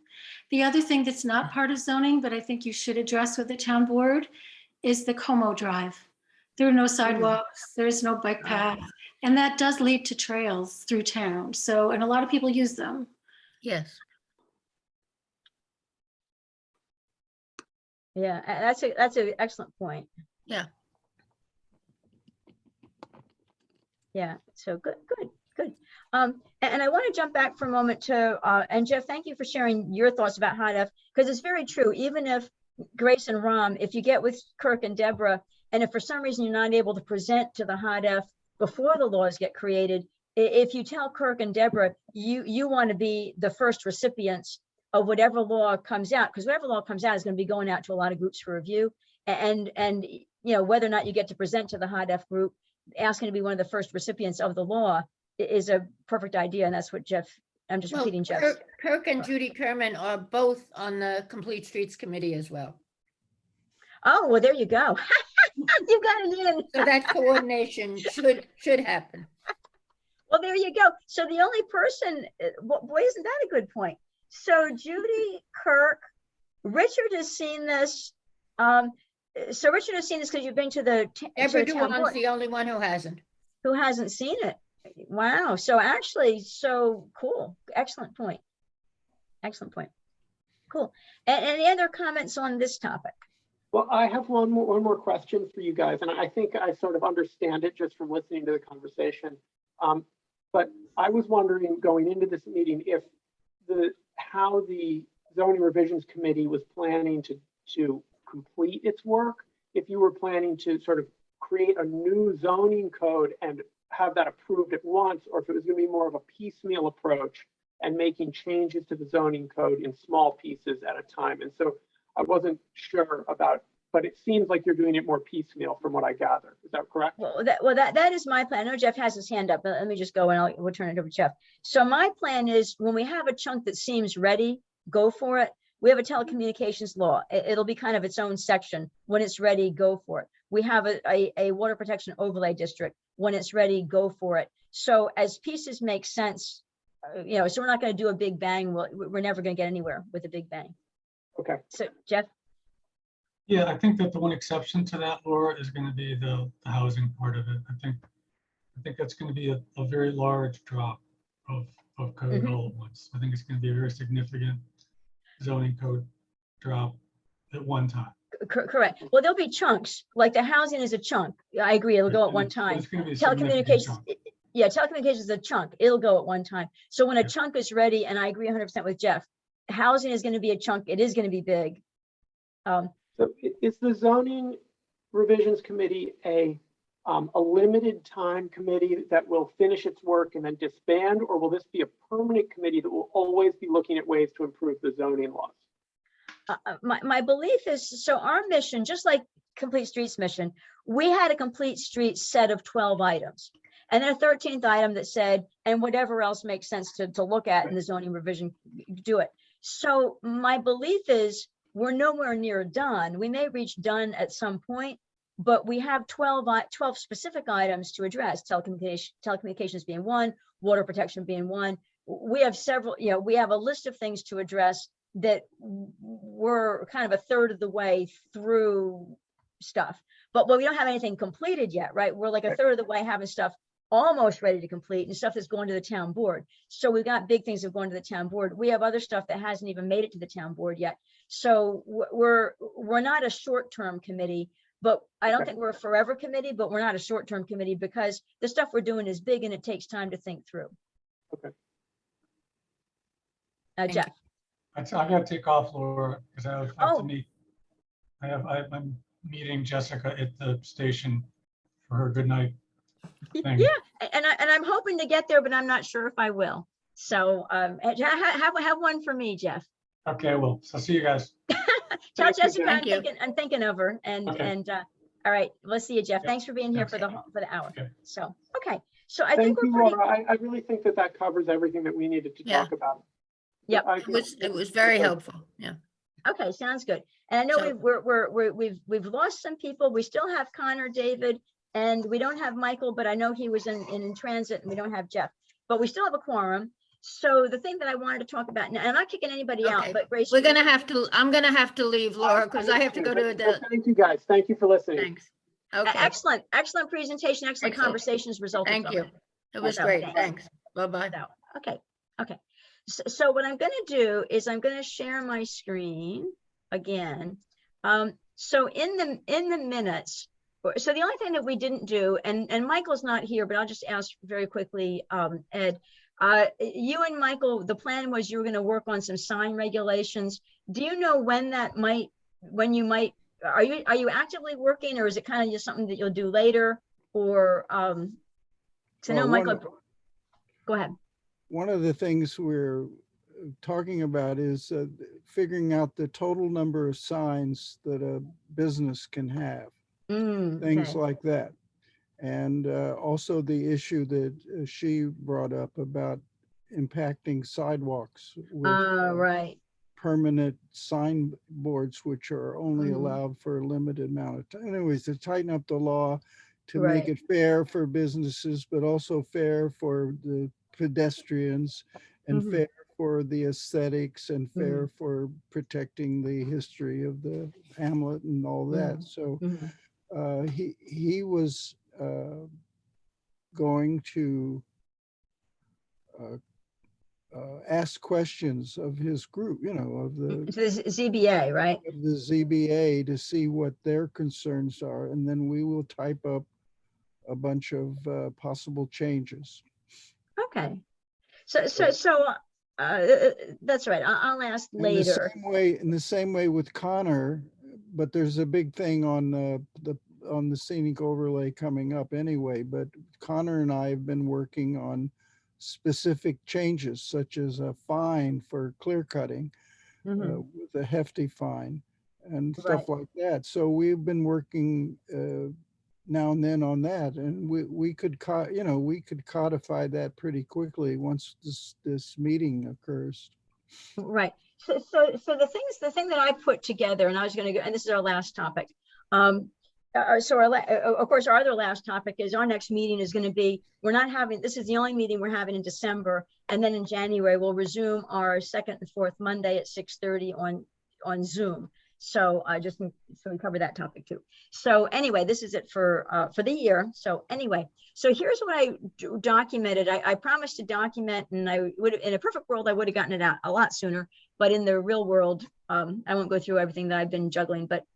The other thing that's not part of zoning, but I think you should address with the town board, is the Como Drive. There are no sidewalks, there's no bike path, and that does lead to trails through town. So, and a lot of people use them. Yes. Yeah, that's an excellent point. Yeah. Yeah, so good. And I want to jump back for a moment to, and Jeff, thank you for sharing your thoughts about HODF, because it's very true. Even if Grace and Rom, if you get with Kirk and Deborah, and if for some reason you're not able to present to the HODF before the laws get created, if you tell Kirk and Deborah, you want to be the first recipients of whatever law comes out, because whatever law comes out is going to be going out to a lot of groups for review. And you know, whether or not you get to present to the HODF group, asking to be one of the first recipients of the law is a perfect idea. And that's what Jeff, I'm just repeating Jeff. Kirk and Judy Kerman are both on the Complete Streets Committee as well. Oh, well, there you go. You got it in. So that coordination should happen. Well, there you go. So the only person, boy, isn't that a good point? So Judy, Kirk, Richard has seen this. So Richard has seen this because you've been to the Deborah town Duan's board. the only one who hasn't. Who hasn't seen it? Wow. So actually, so cool. Excellent point. Excellent point. Cool. And any other comments on this topic? Well, I have one more question for you guys, and I think I sort of understand it just from listening to the conversation. But I was wondering going into this meeting if how the zoning revisions committee was planning to complete its work, if you were planning to sort of create a new zoning code and have that approved at once, or if it was going to be more of a piecemeal approach and making changes to the zoning code in small pieces at a time. And so I wasn't sure about but it seems like you're doing it more piecemeal from what I gather. Is that correct? That is my plan. I know Jeff has his hand up, but let me just go and we'll turn it over to Jeff. So my plan is when we have a chunk that seems ready, go for it. We have a telecommunications law. It'll be kind of its own section. When it's ready, go for it. We have a water protection overlay district. When it's ready, go for it. So as pieces make sense, so we're not going to do a big bang. We're never going to get anywhere with a big bang. Okay. So Jeff? Yeah, I think that the one exception to that, Laura, is going to be the housing part of it. I think that's going to be a very large drop of code all at once. I think it's going to be a very significant zoning code drop at one time. Correct. Well, there'll be chunks, like the housing is a chunk. I agree, it'll go at one time. It's going to be a significant Telecommunications, chunk. yeah, telecommunications is a chunk. It'll go at one time. So when a chunk is ready, and I agree 100% with Jeff, housing is going to be a chunk. It is going to be big. So is the zoning revisions committee a limited time committee that will finish its work and then disband, or will this be a permanent committee that will always be looking at ways to improve the zoning laws? My belief is, so our mission, just like Complete Streets mission, we had a complete streets set of 12 items. And then a 13th item that said, and whatever else makes sense to look at in the zoning revision, do it. So my belief is we're nowhere near done. We may reach done at some point, but we have 12 specific items to address, telecommunications being one, water protection being one. We have several, we have a list of things to address that we're kind of a third of the way through stuff, but we don't have anything completed yet, right? We're like a third of the way having stuff almost ready to complete and stuff that's going to the town board. So we've got big things that are going to the town board. We have other stuff that hasn't even made it to the town board yet. So we're not a short-term committee, but I don't think we're a forever committee, but we're not a short-term committee because the stuff we're doing is big and it takes time to think through. Okay. Jeff. I've got to take off, Laura, because I have to meet. I'm meeting Jessica at the station for her good night thing. Yeah, and I'm hoping to get there, but I'm not sure if I will. So have one for me, Jeff. Okay, I will. So see you guys. Tell Jessica I'm thinking of her, and all right, we'll see you, Jeff. Yeah. Thanks for being here Thanks. for the hour. Okay. So okay, so I Thank think you, we're pretty. Laura. I really think that covers everything that we needed to talk about. Yep. It was very helpful. Yeah. Okay, sounds good. And I know So- we've lost some people. We still have Connor, David, and we don't have Michael, but I know he was in transit, and we don't have Jeff, but we still have a quorum. So the thing that I wanted to talk about, and I'm not kicking anybody out, Okay. but Grace, I'm gonna have to leave, Laura, because I have to go to the, Thank you, guys. Thank you for listening. thanks. Okay, excellent presentation, excellent Excellent. conversations resulted thank from you. it. It was So, great. thanks. Thanks. Bye-bye. So, okay. So what I'm going to do is I'm going to share my screen again. So in the minutes, so the only thing that we didn't do, and Michael's not here, but I'll just ask very quickly, Ed, you and Michael, the plan was you were going to work on some sign regulations. Do you know when you might, are you actively working, or is it kind of just something that you'll do later? Or, so no, Michael, go ahead. One of the things we're talking about is figuring out the total number of signs that a business can have, things Okay. like that. And also the issue that she brought up about impacting sidewalks with Right. permanent signboards, which are only allowed for a limited amount of time. Anyways, to tighten up the law to make it fair for businesses, but also fair for the pedestrians and fair for the aesthetics and fair for protecting the history of the Hamlet and all that. So he was going to ask questions of his group, of the ZBA, right? of the ZBA to see what their concerns are, and then we will type up a bunch of possible changes. Okay. So that's right. I'll ask later. In the same way with Connor, but there's a big thing on the scenic overlay coming up anyway. But Connor and I have been working on specific changes, such as a fine for clear cutting with a hefty fine, and stuff like that. So we've been working now and then on that, and we could we could codify that pretty quickly once this meeting occurs. Right. So the thing that I put together, and I was going to go, and this is our last topic. Of course, our other last topic is our next meeting is going to be, this is the only meeting we're having in December. And then in January, we'll resume our second and fourth Monday at 6:30 on Zoom. So so we cover that topic too. So anyway, this is it for the year. So anyway, so here's what I documented. I promised to document, and I would, in a perfect world, I would have gotten it out a lot sooner. But in the real world, I won't go through everything that I've been juggling. But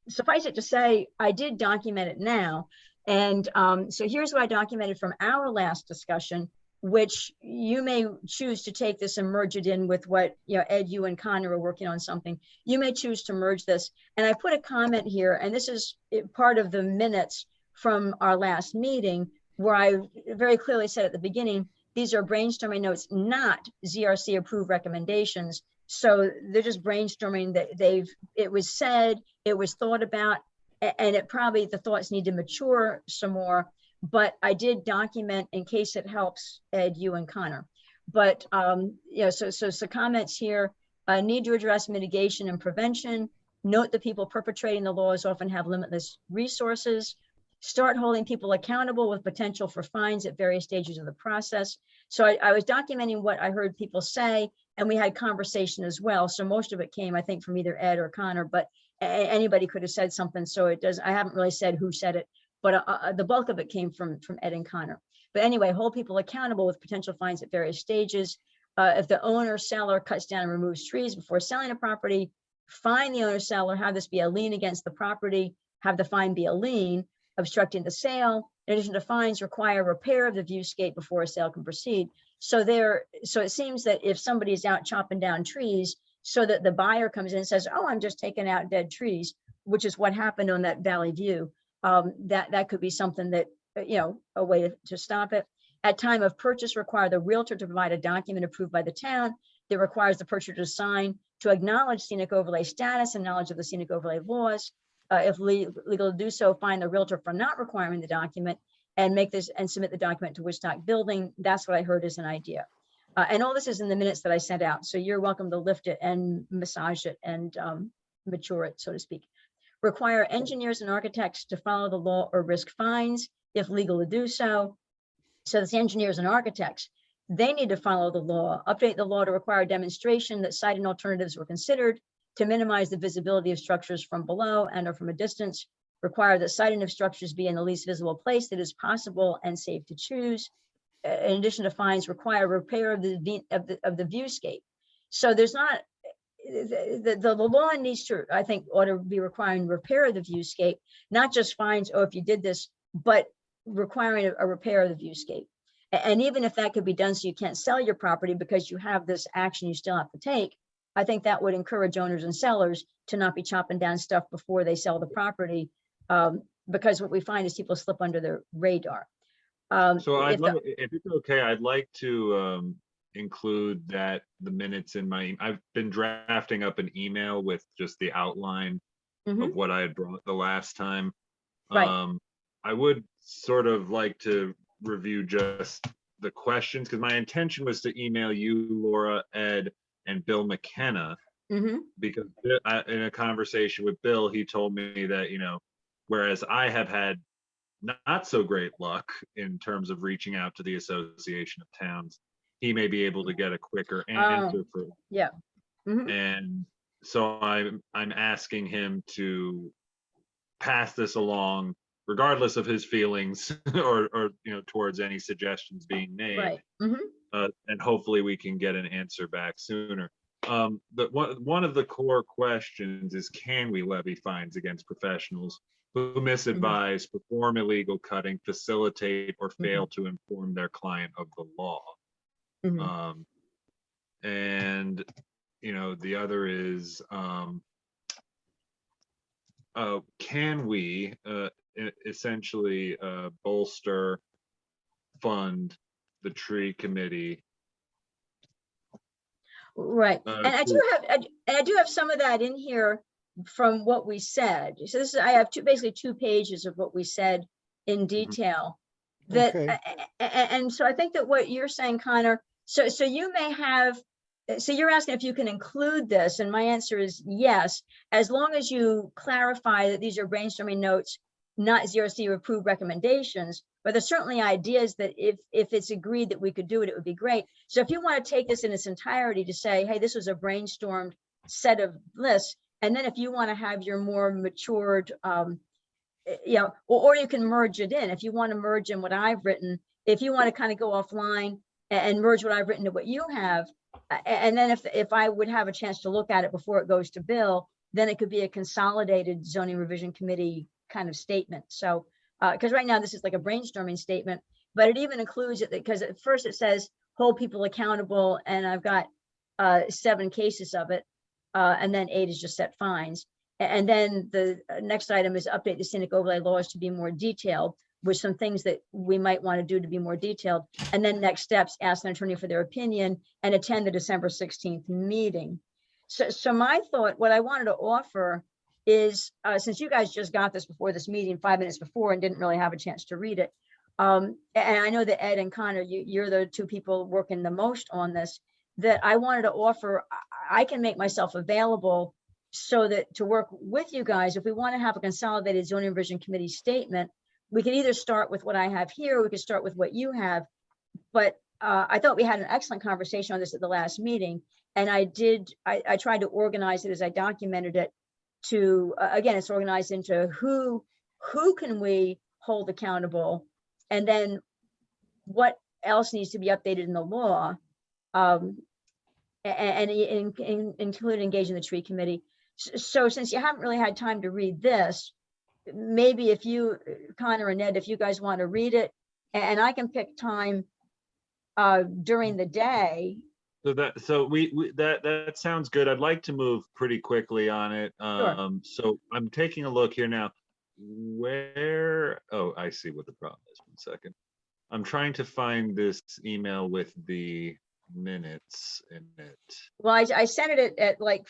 suffice it to say, I did document it now. And so here's what I documented from our last discussion, which you may choose to take this and merge it in with what, Ed, you and Connor are working on something. You may choose to merge this. And I put a comment here, and this is part of the minutes from our last meeting, where I very clearly said at the beginning, these are brainstorming notes, not ZRC approved recommendations. So they're just brainstorming that it was said, it was thought about, and the thoughts need to mature some more. But I did document in case it helps, Ed, you and Connor. But so comments here, need to address mitigation and prevention. Note that people perpetrating the laws often have limitless resources. Start holding people accountable with potential for fines at various stages of the process. So I was documenting what I heard people say, and we had conversation as well. So most of it came, I think, from either Ed or Connor, but anybody could have said something. So I haven't really said who said it, but the bulk of it came from Ed and Connor. But anyway, hold people accountable with potential fines at various stages. If the owner seller cuts down and removes trees before selling a property, fine the owner seller, have this be a lien against the property, have the fine be a lien, obstructing the sale. In addition to fines, require repair of the viewscape before a sale can proceed. So it seems that if somebody is out chopping down trees, so that the buyer comes in and says, "Oh, I'm just taking out dead trees," which is what happened on that Valley View. That could be something that, a way to stop it. At time of purchase, require the realtor to provide a document approved by the town that requires the purchaser to sign to acknowledge scenic overlay status and knowledge of the scenic overlay laws. If legal to do so, fine the realtor for not requiring the document and submit the document to Woodstock Building. That's what I heard as an idea. And all this is in the minutes that I sent out. So you're welcome to lift it and massage it and mature it, so to speak. Require engineers and architects to follow the law or risk fines if legal to do so. So it's the engineers and architects. They need to follow the law, update the law to require demonstration that siting alternatives were considered to minimize the visibility of structures from below and or from a distance, require that siting of structures be in the least visible place that is possible and safe to choose. In addition to fines, require repair of the viewscape. So there's not, the law needs to, I think, ought to be requiring repair of the viewscape, not just fines, if you did this, but requiring a repair of the viewscape. And even if that could be done so you can't sell your property because you have this action you still have to take, I think that would encourage owners and sellers to not be chopping down stuff before they sell the property, because what we find is people slip under the radar. So if it's okay, I'd like to include the minutes in I've been drafting up an email with just the outline of what I had brought the last time. Right. I would sort of like to review just the questions, because my intention was to email you, Laura, Ed, and Bill McKenna, because in a conversation with Bill, he told me that, whereas I have had not so great luck in terms of reaching out to the Association of Towns, he may be able to get a quicker answer for. Yeah. And so I'm asking him to pass this along, regardless of his feelings or towards any suggestions being made. Right. And hopefully we can get an answer back sooner. But one of the core questions is, can we levy fines against professionals who misadvise, perform illegal cutting, facilitate, or fail to inform their client of the law? And the other is, can we essentially bolster, fund the tree committee? Right. Uh, And I do have some of that in here from what we said. So this is, I have basically 2 pages of what we said in detail. That, Okay. and so I think that what you're saying, Connor, so you may have, so you're asking if you can include this, and my answer is yes, as long as you clarify that these are brainstorming notes, not ZRC approved recommendations, but there's certainly ideas that if it's agreed that we could do it, it would be great. So if you want to take this in its entirety to say, hey, this was a brainstormed set of lists, and then if you want to have your more matured, you know, or you can merge it in. If you want to merge in what I've written, if you want to kind of go offline and merge what I've written to what you have, and then if I would have a chance to look at it before it goes to Bill, then it could be a consolidated zoning revision committee kind of statement. So, because right now this is like a brainstorming statement, but it even includes it because at first it says hold people accountable, and I've got 7 cases of it, and then 8 is just set fines. And then the next item is update the scenic overlay laws to be more detailed with some things that we might want to do to be more detailed. And then next steps, ask an attorney for their opinion and attend the December 16th meeting. So my thought, what I wanted to offer is, since you guys just got this before this meeting, 5 minutes before, and didn't really have a chance to read it. And I know that Ed and Connor, you're the 2 people working the most on this, that I wanted to offer. I can make myself available so that to work with you guys, if we want to have a consolidated zoning revision committee statement, we can either start with what I have here, or we could start with what you have. But I thought we had an excellent conversation on this at the last meeting. And I tried to organize it as I documented it to, again, it's organized into who can we hold accountable, and then what else needs to be updated in the law, and including engaging the tree committee. So since you haven't really had time to read this, maybe if you, Connor and Ed, if you guys want to read it, and I can pick time during the day. So that sounds good. I'd like to move pretty quickly on it. Sure. So I'm taking a look here now. Oh, I see what the problem is. 1 second. I'm trying to find this email with the minutes in it. Well, I sent it at like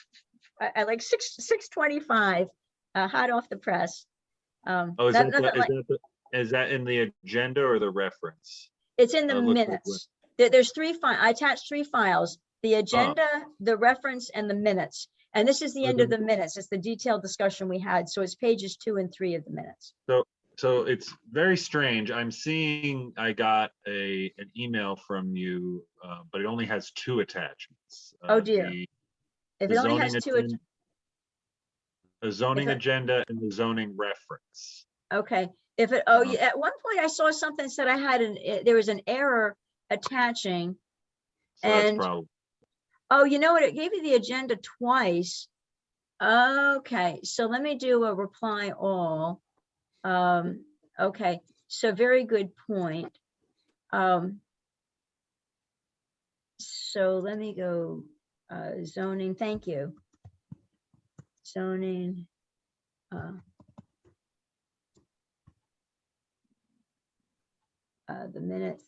6:25, hot off the press. Oh, is that in the agenda or the reference? It's in the minutes. There's 3 files. I attached 3 files: the agenda, the reference, and the minutes. And this is the end of the minutes. It's the detailed discussion we had. So it's pages 2 and 3 of the minutes. So it's very strange. I'm seeing I got an email from you, but it only has 2 attachments. Oh dear. If it only has 2, a zoning agenda and the zoning reference. okay. If it, oh, yeah, at one point I saw something that said I had there was an error attaching. So that's probably. Oh, you know what? It gave you the agenda twice. Okay, so let me do a reply all. Okay, so very good point. So let me go zoning. Thank you. Zoning. The minutes.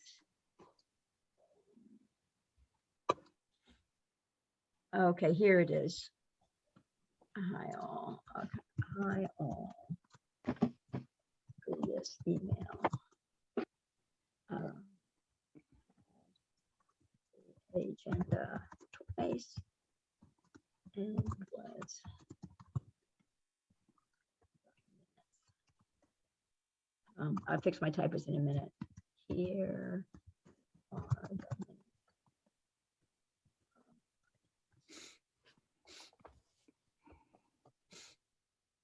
Okay, here it is. Hi all. Okay. Hi all. Previous email. Agenda twice. And was. I'll fix my typos in a minute. Here are the minutes.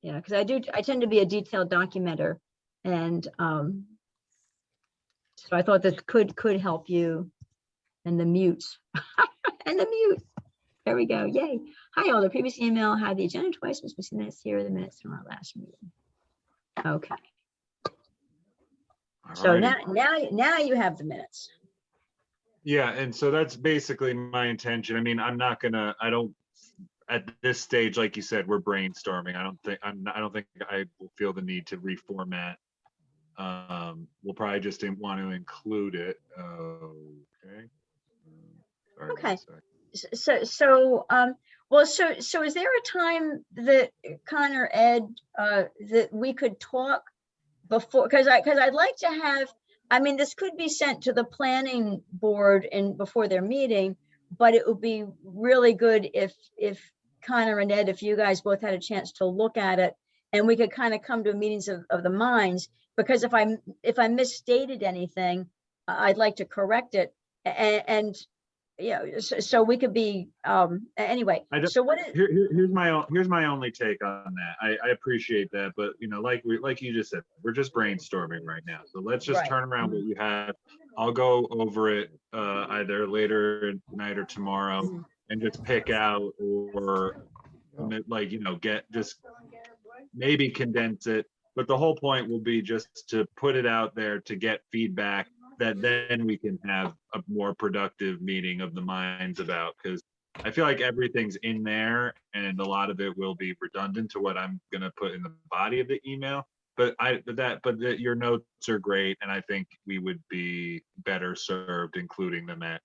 Yeah, because I tend to be a detailed documenter, and so I thought this could help you. And the mutes and the mute. There we go. Yay. Hi all. The previous email had the agenda twice. Was missing minutes. Here are the minutes from our last meeting. Okay. So now you have the minutes. Yeah, and so that's basically my intention. I mean, I don't at this stage, like you said, we're brainstorming. I don't think I will feel the need to reformat. We'll probably just want to include it. Okay. Sorry, Okay. Well, so is there a time that Connor, Ed, that we could talk before, because I'd like to have, I mean, this could be sent to the planning board and before their meeting, but it would be really good if Connor and Ed, if you guys both had a chance to look at it, and we could kind of come to meetings of the minds, because if I misstated anything, I'd like to correct it. And so we could be, anyway, so what is, here's my only take on that. I appreciate that, but like you just said, we're just brainstorming right now. So let's just Right. turn around what you have. I'll go over it either later tonight or tomorrow and just pick out, or get just maybe condense it. But the whole point will be just to put it out there to get feedback that then we can have a more productive meeting of the minds about, because I feel like everything's in there and a lot of it will be redundant to what I'm going to put in the body of the email. But your notes are great, and I think we would be better served including them at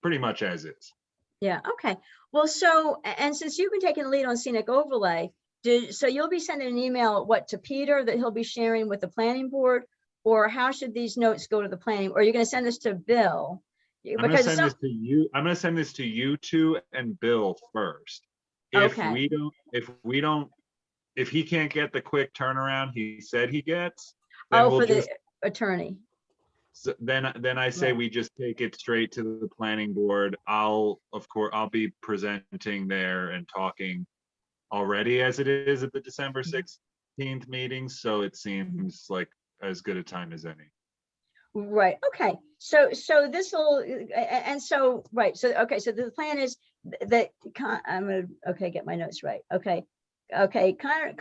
pretty much as is. Yeah, okay. Well, so, and since you've been taking the lead on scenic overlay, so you'll be sending an email, to Peter that he'll be sharing with the planning board, or how should these notes go to the planning, or are you going to send this to Bill? I'm going to send this to you. I'm going to send this to you two and Bill first. If he can't get the quick turnaround he said he gets, then for the attorney. So then I say we just take it straight to the planning board. I'll be presenting there and talking already as it is at the December 16th meeting. So it seems like as good a time as any. Right. Okay. So this will, and so, right. So, okay. So the plan is that I'm going to, get my notes right. Okay. Connor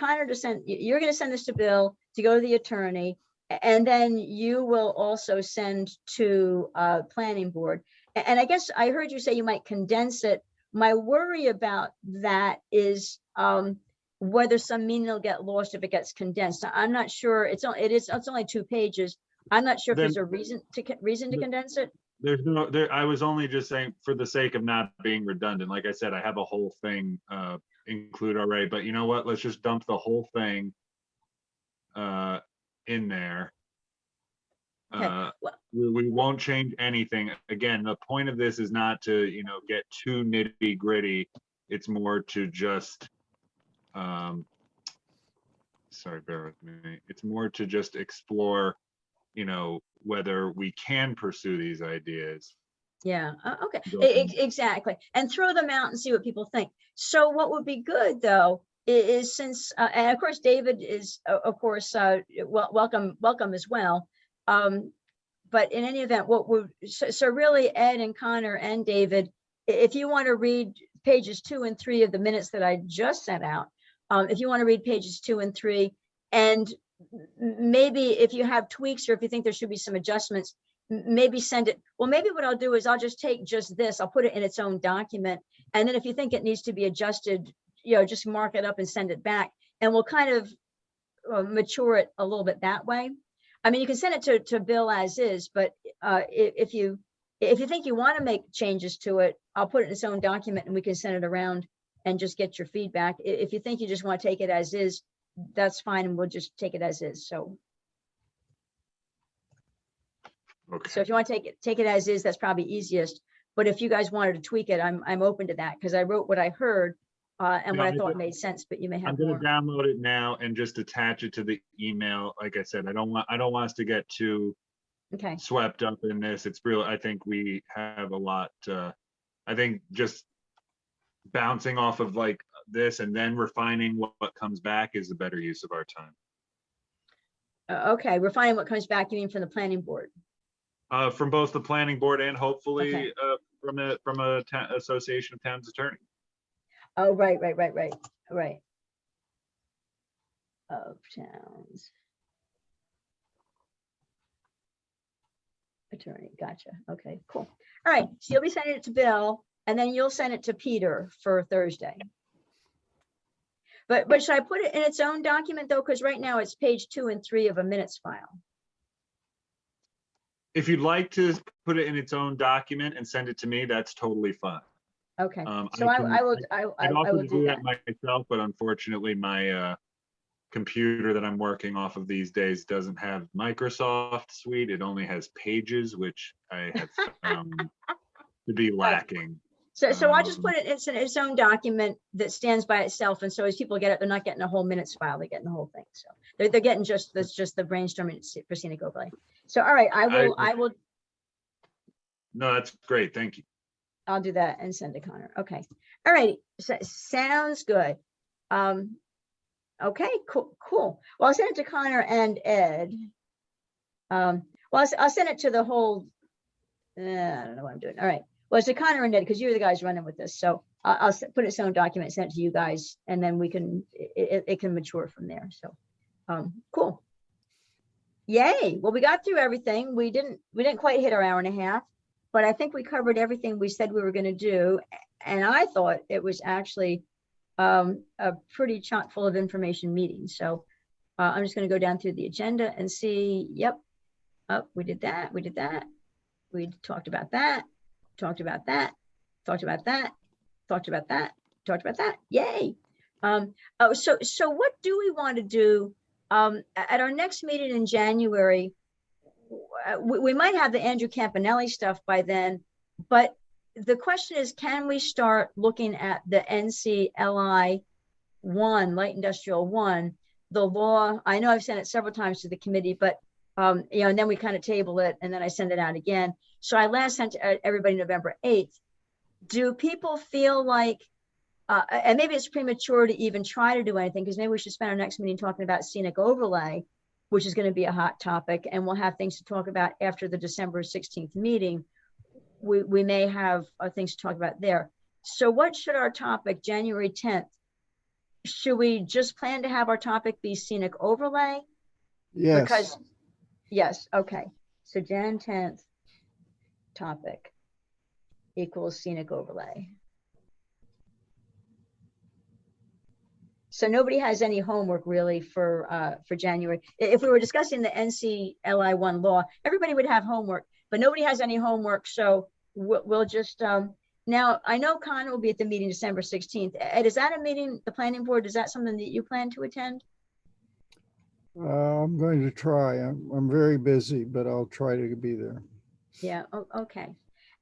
you're going to send this to Bill to go to the attorney, and then you will also send to planning board. And I guess I heard you say you might condense it. My worry about that is whether some meaning will get lost if it gets condensed. I'm not sure. It's only 2 pages. I'm not sure if there's a reason to condense it. I was only just saying for the sake of not being redundant. Like I said, I have a whole thing included already, but you know what? Let's just dump the whole thing in there. Okay. We won't change anything. Again, the point of this is not to get too nitty gritty. It's more to just sorry, bear with me. It's more to just explore whether we can pursue these ideas. Yeah. Okay. Exactly. And throw them out and see what people think. So what would be good though is since and of course David is of course welcome as well. But in any event, so really Ed and Connor and David, if you want to read pages 2 and 3 of the minutes that I just sent out, if you want to read pages 2 and 3, and maybe if you have tweaks or if you think there should be some adjustments, maybe send it. Well, maybe what I'll do is I'll just take just this, I'll put it in its own document. And then if you think it needs to be adjusted, just mark it up and send it back. And we'll kind of mature it a little bit that way. I mean, you can send it to Bill as is, but if you think you want to make changes to it, I'll put it in its own document and we can send it around and just get your feedback. If you think you just want to take it as is, that's fine, and we'll just take it as is. So, okay. So if you want to take it as is, that's probably easiest. But if you guys wanted to tweak it, I'm open to that, because I wrote what I heard and what I thought made sense. But you may have I'm going more. to download it now and just attach it to the email. Like I said, I don't want us to get too swept up in this. It's real. I think we have a lot. I think just bouncing off of like this and then refining what comes back is a better use of our time. Okay, refining what comes back, you mean from the planning board? From both the planning board and hopefully from a association of towns attorney. Oh, right. Of towns attorney, gotcha. Okay, cool. All right, so you'll be sending it to Bill, and then you'll send it to Peter for Thursday. But should I put it in its own document though? Because right now it's page 2 and 3 of a minutes file. If you'd like to put it in its own document and send it to me, that's totally fine. Okay, I so can- I will, I'd I offer will to do that. myself, but unfortunately my computer that I'm working off of these days doesn't have Microsoft Suite. It only has Pages, which I have found to be lacking. So I just Um, put it, it's in its own document that stands by itself. And so as people get it, they're not getting a whole minutes file, they're getting the whole thing. So they're getting just the brainstorming for scenic overlay. So, all right, I will, No, that's great. Thank you. I'll do that and send to Connor. Okay. All right. So, sounds good. Okay, cool. Well, I'll send it to Connor and Ed. Well, I'll send it to the whole, I don't know what I'm doing. All right. Well, it's to Connor and Ed, because you're the guys running with this. So I'll put its own document, send it to you guys, and then we can, it can mature from there. So, cool. Yay. Well, we got through everything. We didn't quite hit our hour and a half, but I think we covered everything we said we were going to do. And I thought it was actually a pretty chock full of information meeting. So I'm just going to go down through the agenda and see. Yep. Oh, we did that. We talked about that. Talked about that. Talked about that. Talked about that. Talked about that. Yay. So what do we want to do at our next meeting in January? We might have the Andrew Campanelli stuff by then, but the question is, can we start looking at the NCLI 1, light industrial 1, the law? I know I've sent it several times to the committee, but and then we kind of table it and then I send it out again. So I last sent everybody November 8th. Do people feel like, and maybe it's premature to even try to do anything, because maybe we should spend our next meeting talking about scenic overlay, which is going to be a hot topic, and we'll have things to talk about after the December 16th meeting. We may have things to talk about there. So what should our topic, January 10th? Should we just plan to have our topic be scenic overlay? Yes. Because, yes, okay. So Jan 10th topic equals scenic overlay. So nobody has any homework really for January. If we were discussing the NCLI 1 law, everybody would have homework, but nobody has any homework. So we'll just, now I know Connor will be at the meeting December 16th. Ed, is that a meeting, the planning board, is that something that you plan to attend? I'm going to try. I'm very busy, but I'll try to be there. Yeah, okay.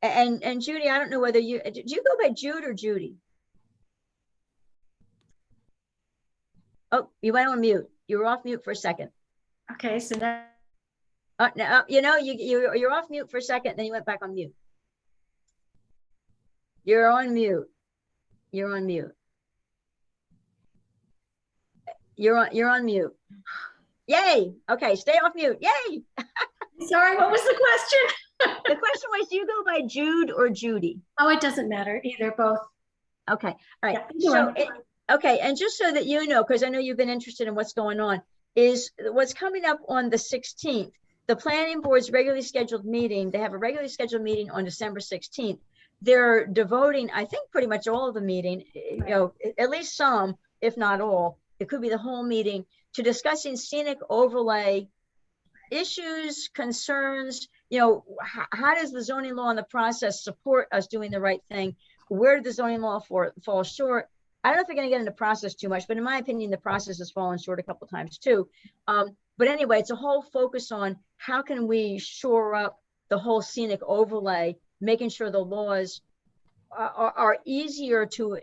And Judy, I don't know whether do you go by Jude or Judy? Oh, you went on mute. You were off mute for a second. Okay, so now, Now, you're off mute for a second, then you went back on mute. You're on mute. You're on mute. You're on mute. Yay. Okay, stay off mute. Yay. sorry, what was the question? The question was, do you go by Jude or Judy? Oh, it doesn't matter, either, both. Okay, all right. Yeah, So, okay, and just so that you know, because I know you've been interested in what's going on, is what's coming up on the 16th, the planning board's regularly scheduled meeting. They have a regularly scheduled meeting on December 16th. They're devoting, I think, pretty much all of the meeting, at least some, if not all, it could be the whole meeting, to discussing scenic overlay issues, concerns, how does the zoning law and the process support us doing the right thing? Where did the zoning law fall short? I don't know if they're going to get into process too much, but in my opinion, the process has fallen short a couple of times too. But anyway, it's a whole focus on how can we shore up the whole scenic overlay, making sure the laws are easier to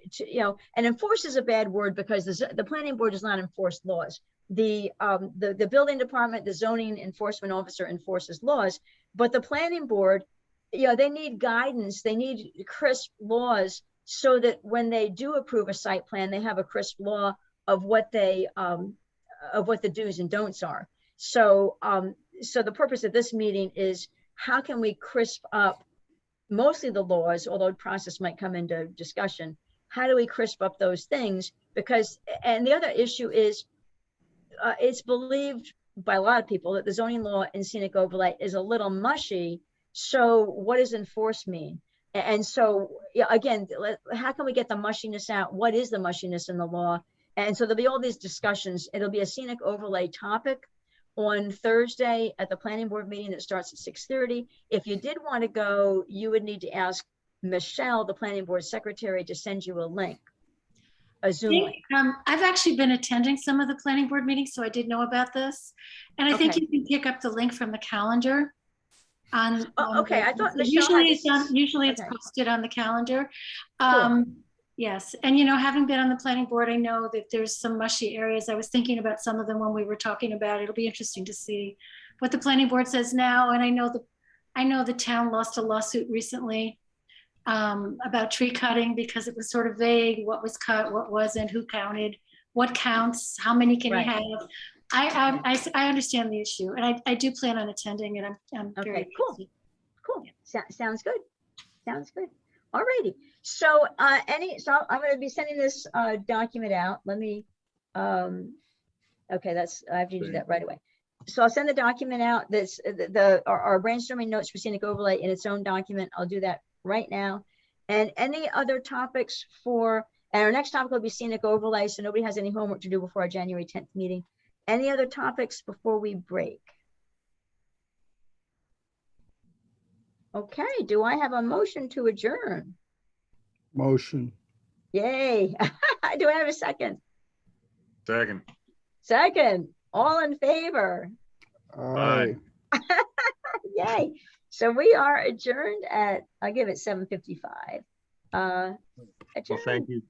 and enforce is a bad word, because the planning board does not enforce laws. The building department, the zoning enforcement officer, enforces laws, but the planning board, they need guidance. They need crisp laws so that when they do approve a site plan, they have a crisp law of what they of what the do's and don'ts are. So so the purpose of this meeting is, how can we crisp up mostly the laws, although process might come into discussion. How do we crisp up those things? Because, and the other issue is, it's believed by a lot of people that the zoning law in scenic overlay is a little mushy. So what does enforce mean? And so, again, how can we get the mushiness out? What is the mushiness in the law? And so there'll be all these discussions. It'll be a scenic overlay topic on Thursday at the planning board meeting that starts at 6:30. If you did want to go, you would need to ask Michelle, the planning board secretary, to send you a link, a I Zoom think, link. I've actually been attending some of the planning board meetings, so I did know about this. And I think Okay. you can pick up the link from the calendar. Oh, okay, I thought Michelle Usually had it's on, usually it's okay. posted on the calendar. Cool. Yes, and you know, having been on the planning board, I know that there's some mushy areas. I was thinking about some of them when we were talking about it. It'll be interesting to see what the planning board says now. And I know the town lost a lawsuit recently about tree cutting because it was sort of vague, what was cut, what wasn't, who counted, what counts, how many can you Right. have. I understand the issue, and I do plan on attending, and I'm very Okay, cool. interested. Cool. Sounds good. Sounds good. All righty. So so I'm going to be sending this document out. Let me okay, I have to do that right away. So I'll send the document out. This our brainstorming notes for scenic overlay in its own document. I'll do that right now. And any other topics and our next topic will be scenic overlay, so nobody has any homework to do before our January 10th meeting. Any other topics before we break? Okay, do I have a motion to adjourn? Motion. Yay. Do I have a second? Second. Second. All in favor? Aye. Yay. So we are adjourned at, I'll give it 7:55. Well, thank you.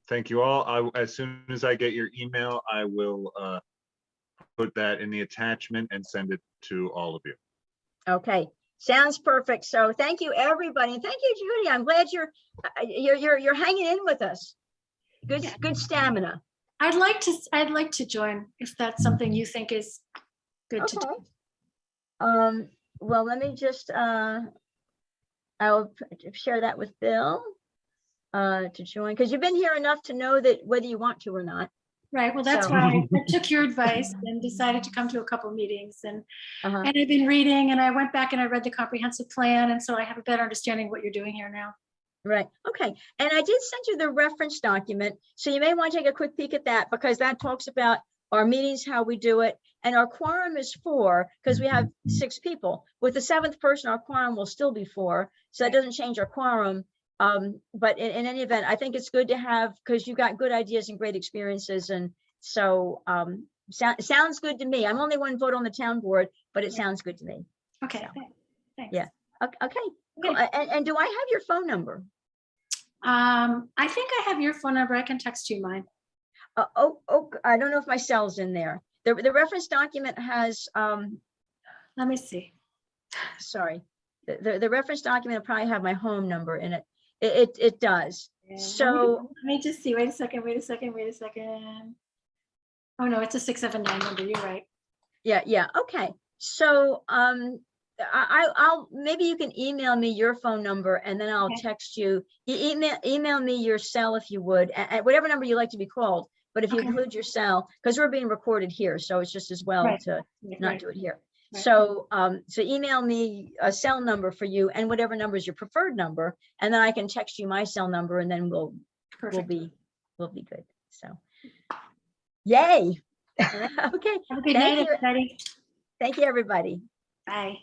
Thank you all. As soon as I get your email, I will put that in the attachment and send it to all of you. Okay, sounds perfect. So thank you, everybody. And thank you, Judy. I'm glad you're hanging in with us. Good stamina. I'd like to join if that's something you think is good to do. Well, let me just I'll share that with Bill to join, because you've been here enough to know that whether you want to or not. Right. Well, that's So- why I took your advice and decided to come to a couple of meetings, and Uh-huh. I've been reading, and I went back and I read the comprehensive plan, and so I have a better understanding of what you're doing here now. Right. Okay. And I did send you the reference document. So you may want to take a quick peek at that, because that talks about our meetings, how we do it. And our quorum is 4 because we have 6 people. With the 7th person, our quorum will still be 4. So that doesn't change our quorum. But in any event, I think it's good to have, because you've got good ideas and great experiences. And so sounds good to me. I'm only one vote on the town board, but it sounds good to me. Okay. So, Thanks. yeah. Okay. Cool. And do I have your phone number? I think I have your phone number. I can text you mine. I don't know if my cell's in there. The reference document has, Let me see. sorry, the reference document will probably have my home number in it. It does. Yeah. So, Let me just see. Wait a second. Oh no, it's a 679 number. You're right. yeah. Okay. So, I'll maybe you can email me your phone number, and then I'll Okay. text you. Email me your cell if you would, at whatever number you like to be called. But if you Okay. include your cell, because we're being recorded here, so it's just as well Right. to not Right. do it here. Right. So, so email me a cell number for you, and whatever number is your preferred number, and then I can text you my cell number, and then we'll Perfect. be good. So, yay. Okay. Have a good Thank night, you. everybody. Thank you, everybody. Bye.